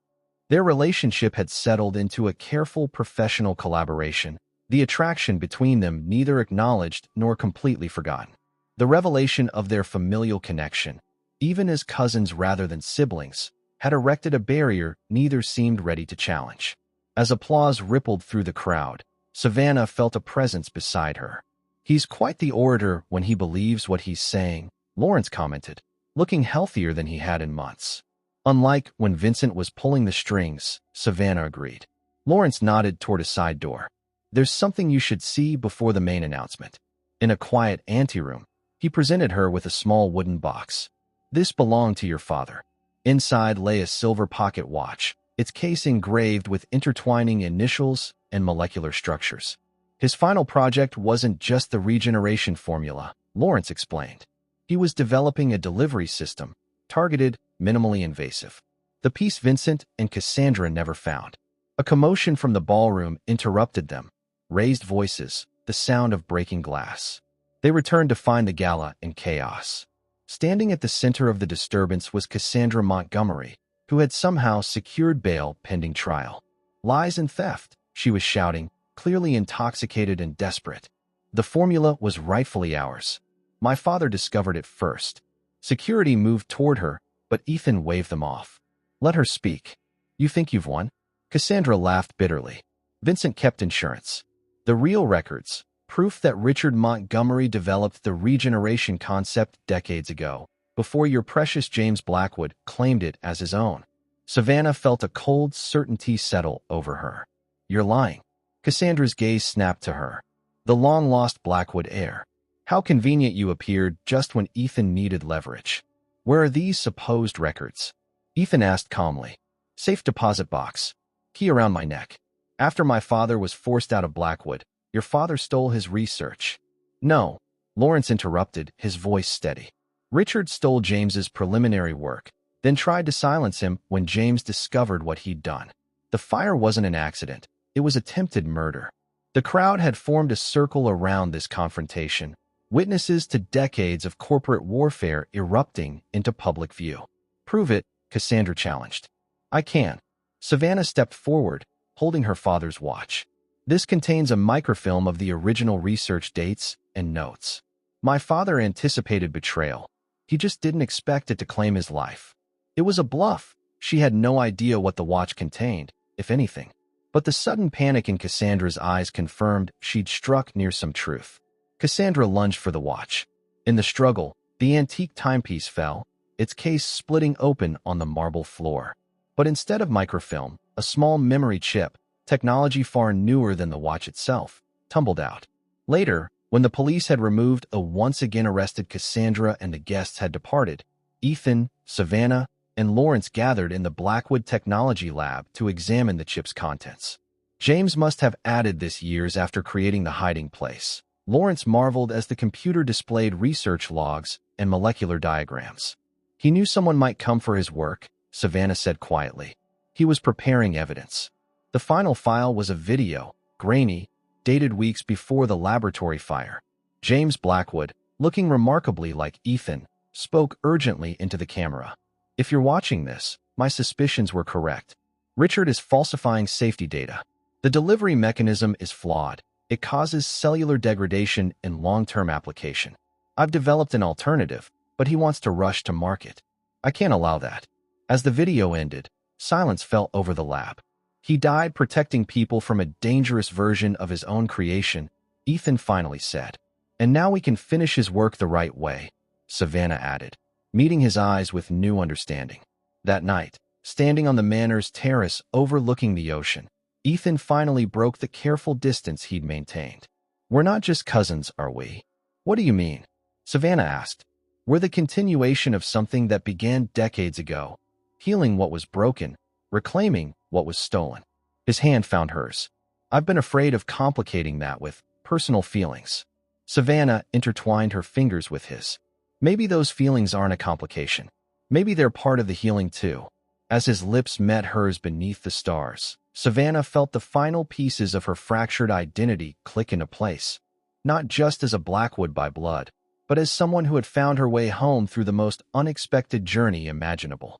Their relationship had settled into a careful professional collaboration, the attraction between them neither acknowledged nor completely forgotten. The revelation of their familial connection, even as cousins rather than siblings, had erected a barrier neither seemed ready to challenge. As applause rippled through the crowd, Savannah felt a presence beside her. "He's quite the orator when he believes what he's saying," Lawrence commented, looking healthier than he had in months. "Unlike when Vincent was pulling the strings," Savannah agreed. Lawrence nodded toward a side door. "There's something you should see before the main announcement." In a quiet anteroom, he presented her with a small wooden box. "This belonged to your father." Inside lay a silver pocket watch, its case engraved with intertwining initials and molecular structures. His final project wasn't just the regeneration formula, Lawrence explained. He was developing a delivery system, targeted, minimally invasive. The piece Vincent and Cassandra never found. A commotion from the ballroom interrupted them. Raised voices, the sound of breaking glass. They returned to find the gala in chaos. Standing at the center of the disturbance was Cassandra Montgomery, who had somehow secured bail pending trial. "Lies and theft," she was shouting, clearly intoxicated and desperate. "The formula was rightfully ours. My father discovered it first." Security moved toward her, but Ethan waved them off. "Let her speak. You think you've won?" Cassandra laughed bitterly. "Vincent kept insurance. The real records, proof that Richard Montgomery developed the regeneration concept decades ago, before your precious James Blackwood claimed it as his own. Savannah felt a cold certainty settle over her. You're lying. Cassandra's gaze snapped to her. The long-lost Blackwood heir. How convenient you appeared just when Ethan needed leverage. Where are these supposed records? Ethan asked calmly. Safe deposit box. Key around my neck. After my father was forced out of Blackwood, your father stole his research. No, Lawrence interrupted, his voice steady. Richard stole James's preliminary work, then tried to silence him when James discovered what he'd done. The fire wasn't an accident. It was attempted murder. The crowd had formed a circle around this confrontation, witnesses to decades of corporate warfare erupting into public view. Prove it, Cassandra challenged. I can. Savannah stepped forward, holding her father's watch. This contains a microfilm of the original research dates and notes. My father anticipated betrayal. He just didn't expect it to claim his life. It was a bluff. She had no idea what the watch contained, if anything. But the sudden panic in Cassandra's eyes confirmed she'd struck near some truth. Cassandra lunged for the watch. In the struggle, the antique timepiece fell, its case splitting open on the marble floor. But instead of microfilm, a small memory chip, technology far newer than the watch itself, tumbled out. Later, when the police had removed a once again arrested Cassandra and the guests had departed, Ethan, Savannah, and Lawrence gathered in the Blackwood Technology Lab to examine the chip's contents. James must have added this years after creating the hiding place. Lawrence marveled as the computer displayed research logs and molecular diagrams. He knew someone might come for his work, Savannah said quietly. He was preparing evidence. The final file was a video, grainy, dated weeks before the laboratory fire. James Blackwood, looking remarkably like Ethan, spoke urgently into the camera. If you're watching this, my suspicions were correct. Richard is falsifying safety data. The delivery mechanism is flawed. It causes cellular degradation in long-term application. I've developed an alternative, but he wants to rush to market. I can't allow that. As the video ended, silence fell over the lab. He died protecting people from a dangerous version of his own creation, Ethan finally said. And now we can finish his work the right way, Savannah added, meeting his eyes with new understanding. That night, standing on the manor's terrace overlooking the ocean, Ethan finally broke the careful distance he'd maintained. We're not just cousins, are we? What do you mean? Savannah asked. We're the continuation of something that began decades ago, healing what was broken, reclaiming what was stolen. His hand found hers. I've been afraid of complicating that with personal feelings. Savannah intertwined her fingers with his. Maybe those feelings aren't a complication. Maybe they're part of the healing too. As his lips met hers beneath the stars, Savannah felt the final pieces of her fractured identity click into place. Not just as a Blackwood by blood, but as someone who had found her way home through the most unexpected journey imaginable.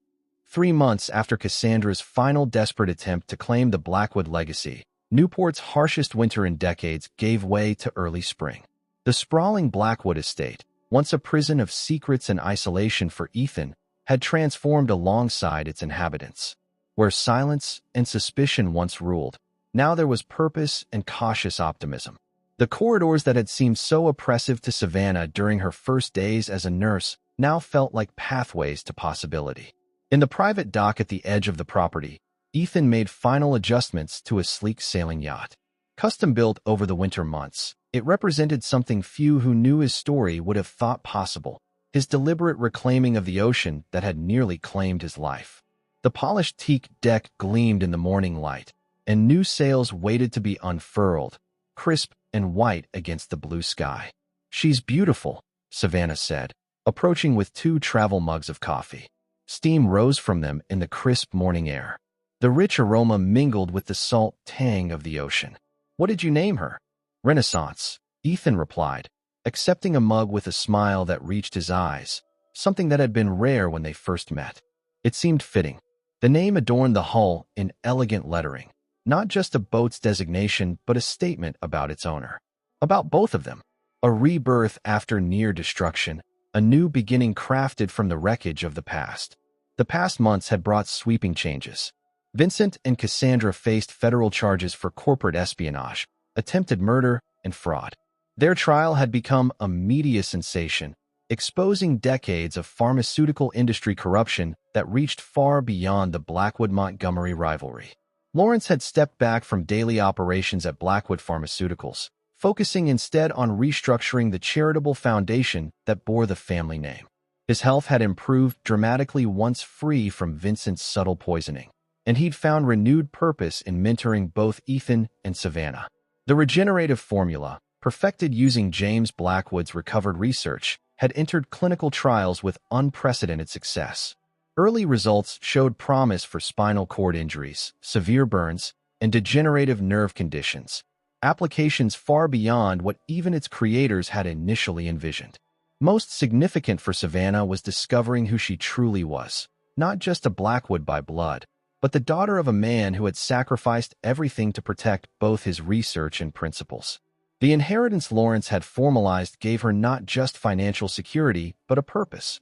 3 months after Cassandra's final desperate attempt to claim the Blackwood legacy, Newport's harshest winter in decades gave way to early spring. The sprawling Blackwood estate, once a prison of secrets and isolation for Ethan, had transformed alongside its inhabitants. Where silence and suspicion once ruled, now there was purpose and cautious optimism. The corridors that had seemed so oppressive to Savannah during her first days as a nurse now felt like pathways to possibility. In the private dock at the edge of the property, Ethan made final adjustments to a sleek sailing yacht. Custom-built over the winter months, it represented something few who knew his story would have thought possible, his deliberate reclaiming of the ocean that had nearly claimed his life. The polished teak deck gleamed in the morning light, and new sails waited to be unfurled, crisp and white against the blue sky. She's beautiful, Savannah said, approaching with 2 travel mugs of coffee. Steam rose from them in the crisp morning air. The rich aroma mingled with the salt tang of the ocean. What did you name her? Renaissance, Ethan replied, accepting a mug with a smile that reached his eyes, something that had been rare when they first met. It seemed fitting. The name adorned the hull in elegant lettering, not just a boat's designation but a statement about its owner. About both of them. A rebirth after near destruction, a new beginning crafted from the wreckage of the past. The past months had brought sweeping changes. Vincent and Cassandra faced federal charges for corporate espionage, attempted murder, and fraud. Their trial had become a media sensation, exposing decades of pharmaceutical industry corruption that reached far beyond the Blackwood-Montgomery rivalry. Lawrence had stepped back from daily operations at Blackwood Pharmaceuticals, focusing instead on restructuring the charitable foundation that bore the family name. His health had improved dramatically once free from Vincent's subtle poisoning, and he'd found renewed purpose in mentoring both Ethan and Savannah. The regenerative formula, perfected using James Blackwood's recovered research, had entered clinical trials with unprecedented success. Early results showed promise for spinal cord injuries, severe burns, and degenerative nerve conditions, applications far beyond what even its creators had initially envisioned. Most significant for Savannah was discovering who she truly was, not just a Blackwood by blood, but the daughter of a man who had sacrificed everything to protect both his research and principles. The inheritance Lawrence had formalized gave her not just financial security, but a purpose.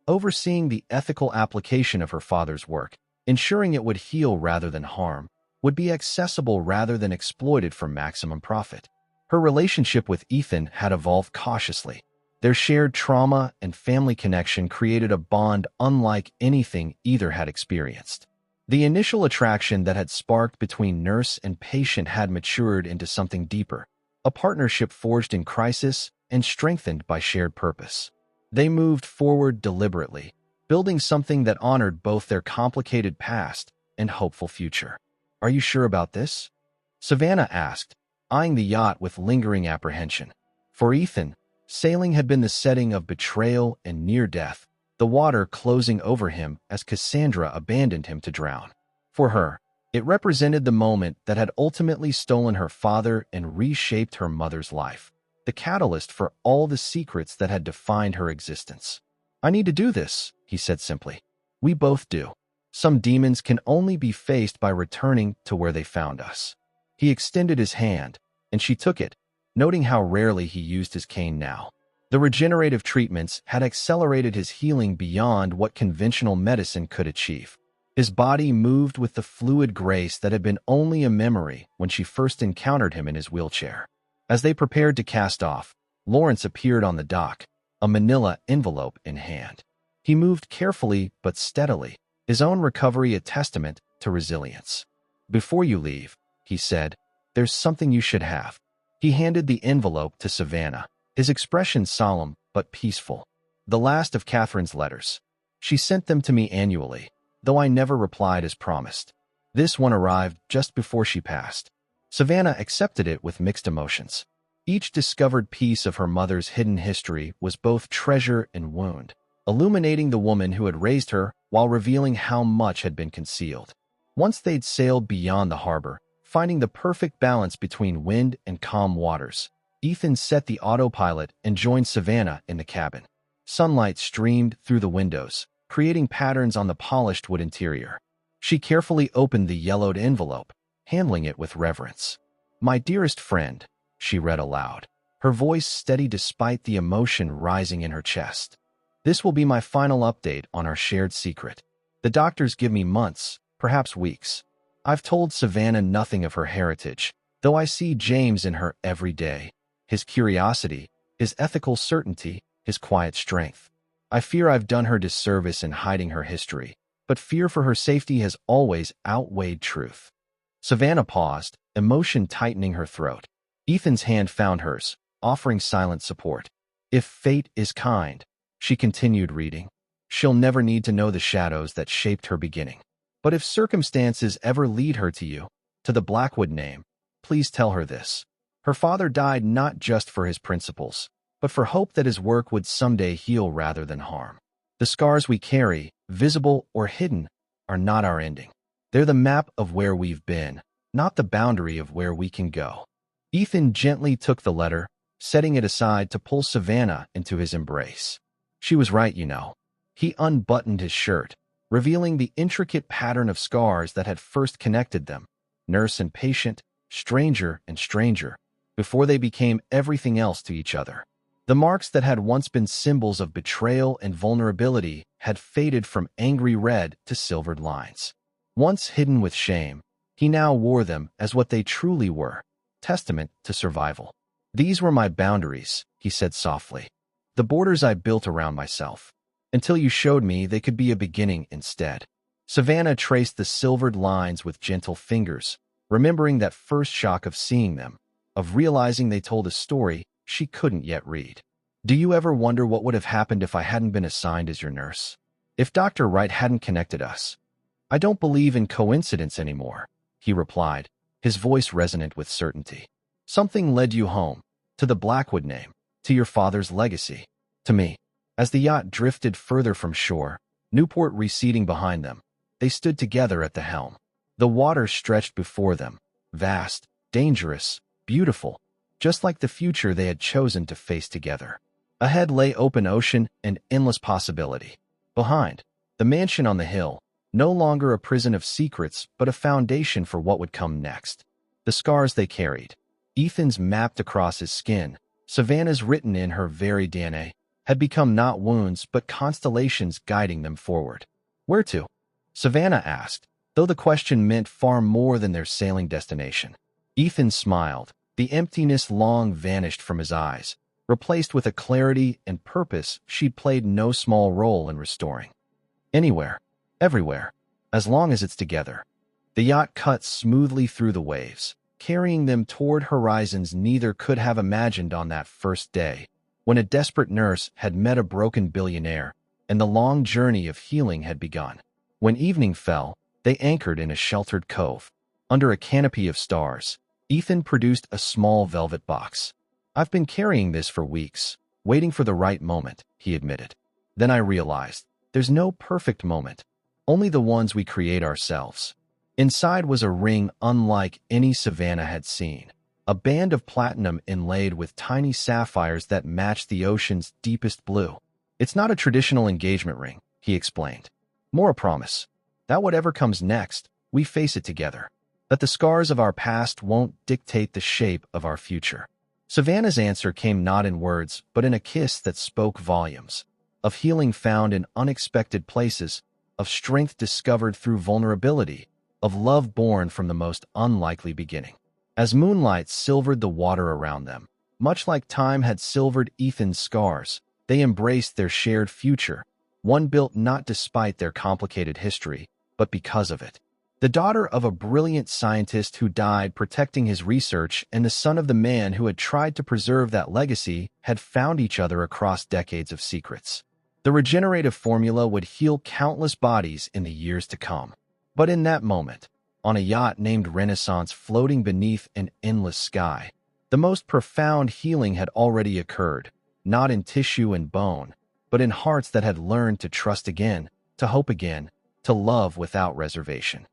Overseeing the ethical application of her father's work, ensuring it would heal rather than harm, would be accessible rather than exploited for maximum profit. Her relationship with Ethan had evolved cautiously. Their shared trauma and family connection created a bond unlike anything either had experienced. The initial attraction that had sparked between nurse and patient had matured into something deeper, a partnership forged in crisis and strengthened by shared purpose. They moved forward deliberately, building something that honored both their complicated past and hopeful future. "Are you sure about this?" Savannah asked, eyeing the yacht with lingering apprehension. For Ethan, sailing had been the setting of betrayal and near death, the water closing over him as Cassandra abandoned him to drown. For her, it represented the moment that had ultimately stolen her father and reshaped her mother's life, the catalyst for all the secrets that had defined her existence. "I need to do this," he said simply. "We both do. Some demons can only be faced by returning to where they found us." He extended his hand, and she took it, noting how rarely he used his cane now. The regenerative treatments had accelerated his healing beyond what conventional medicine could achieve. His body moved with the fluid grace that had been only a memory when she first encountered him in his wheelchair. As they prepared to cast off, Lawrence appeared on the dock, a manila envelope in hand. He moved carefully but steadily, his own recovery a testament to resilience. "Before you leave," he said, "there's something you should have." He handed the envelope to Savannah, his expression solemn but peaceful. "The last of Catherine's letters. She sent them to me annually, though I never replied as promised. This one arrived just before she passed." Savannah accepted it with mixed emotions. Each discovered piece of her mother's hidden history was both treasure and wound, illuminating the woman who had raised her while revealing how much had been concealed. Once they'd sailed beyond the harbor, finding the perfect balance between wind and calm waters, Ethan set the autopilot and joined Savannah in the cabin. Sunlight streamed through the windows, creating patterns on the polished wood interior. She carefully opened the yellowed envelope, handling it with reverence. "My dearest friend," she read aloud, her voice steady despite the emotion rising in her chest. "This will be my final update on our shared secret. The doctors give me months, perhaps weeks. I've told Savannah nothing of her heritage, though I see James in her every day. His curiosity, his ethical certainty, his quiet strength. I fear I've done her disservice in hiding her history, but fear for her safety has always outweighed truth." Savannah paused, emotion tightening her throat. Ethan's hand found hers, offering silent support. "If fate is kind," she continued reading, "she'll never need to know the shadows that shaped her beginning. But if circumstances ever lead her to you, to the Blackwood name, please tell her this. Her father died not just for his principles, but for hope that his work would someday heal rather than harm. The scars we carry, visible or hidden, are not our ending. They're the map of where we've been, not the boundary of where we can go." Ethan gently took the letter, setting it aside to pull Savannah into his embrace. She was right, you know. He unbuttoned his shirt, revealing the intricate pattern of scars that had first connected them, nurse and patient, stranger and stranger, before they became everything else to each other. The marks that had once been symbols of betrayal and vulnerability had faded from angry red to silvered lines. Once hidden with shame, he now wore them as what they truly were, testament to survival. These were my boundaries, he said softly. The borders I built around myself. Until you showed me they could be a beginning instead. Savannah traced the silvered lines with gentle fingers, remembering that first shock of seeing them, of realizing they told a story she couldn't yet read. Do you ever wonder what would have happened if I hadn't been assigned as your nurse? If Dr. Wright hadn't connected us? I don't believe in coincidence anymore, he replied, his voice resonant with certainty. Something led you home, to the Blackwood name, to your father's legacy, to me. As the yacht drifted further from shore, Newport receding behind them, they stood together at the helm. The water stretched before them, vast, dangerous, beautiful, just like the future they had chosen to face together. Ahead lay open ocean and endless possibility. Behind, the mansion on the hill, no longer a prison of secrets but a foundation for what would come next. The scars they carried, Ethan's mapped across his skin, Savannah's written in her very DNA, had become not wounds but constellations guiding them forward. Where to? Savannah asked, though the question meant far more than their sailing destination. Ethan smiled. The emptiness long vanished from his eyes, replaced with a clarity and purpose she'd played no small role in restoring. Anywhere, everywhere, as long as it's together. The yacht cut smoothly through the waves, carrying them toward horizons neither could have imagined on that first day, when a desperate nurse had met a broken billionaire, and the long journey of healing had begun. When evening fell, they anchored in a sheltered cove. Under a canopy of stars, Ethan produced a small velvet box. I've been carrying this for weeks, waiting for the right moment, he admitted. Then I realized, there's no perfect moment, only the ones we create ourselves. Inside was a ring unlike any Savannah had seen, a band of platinum inlaid with tiny sapphires that matched the ocean's deepest blue. It's not a traditional engagement ring, he explained. More a promise that whatever comes next, we face it together. That the scars of our past won't dictate the shape of our future. Savannah's answer came not in words, but in a kiss that spoke volumes. Of healing found in unexpected places, of strength discovered through vulnerability, of love born from the most unlikely beginning. As moonlight silvered the water around them, much like time had silvered Ethan's scars, they embraced their shared future, one built not despite their complicated history, but because of it. The daughter of a brilliant scientist who died protecting his research and the son of the man who had tried to preserve that legacy had found each other across decades of secrets. The regenerative formula would heal countless bodies in the years to come. But in that moment, on a yacht named Renaissance floating beneath an endless sky, the most profound healing had already occurred, not in tissue and bone, but in hearts that had learned to trust again, to hope again, to love without reservation.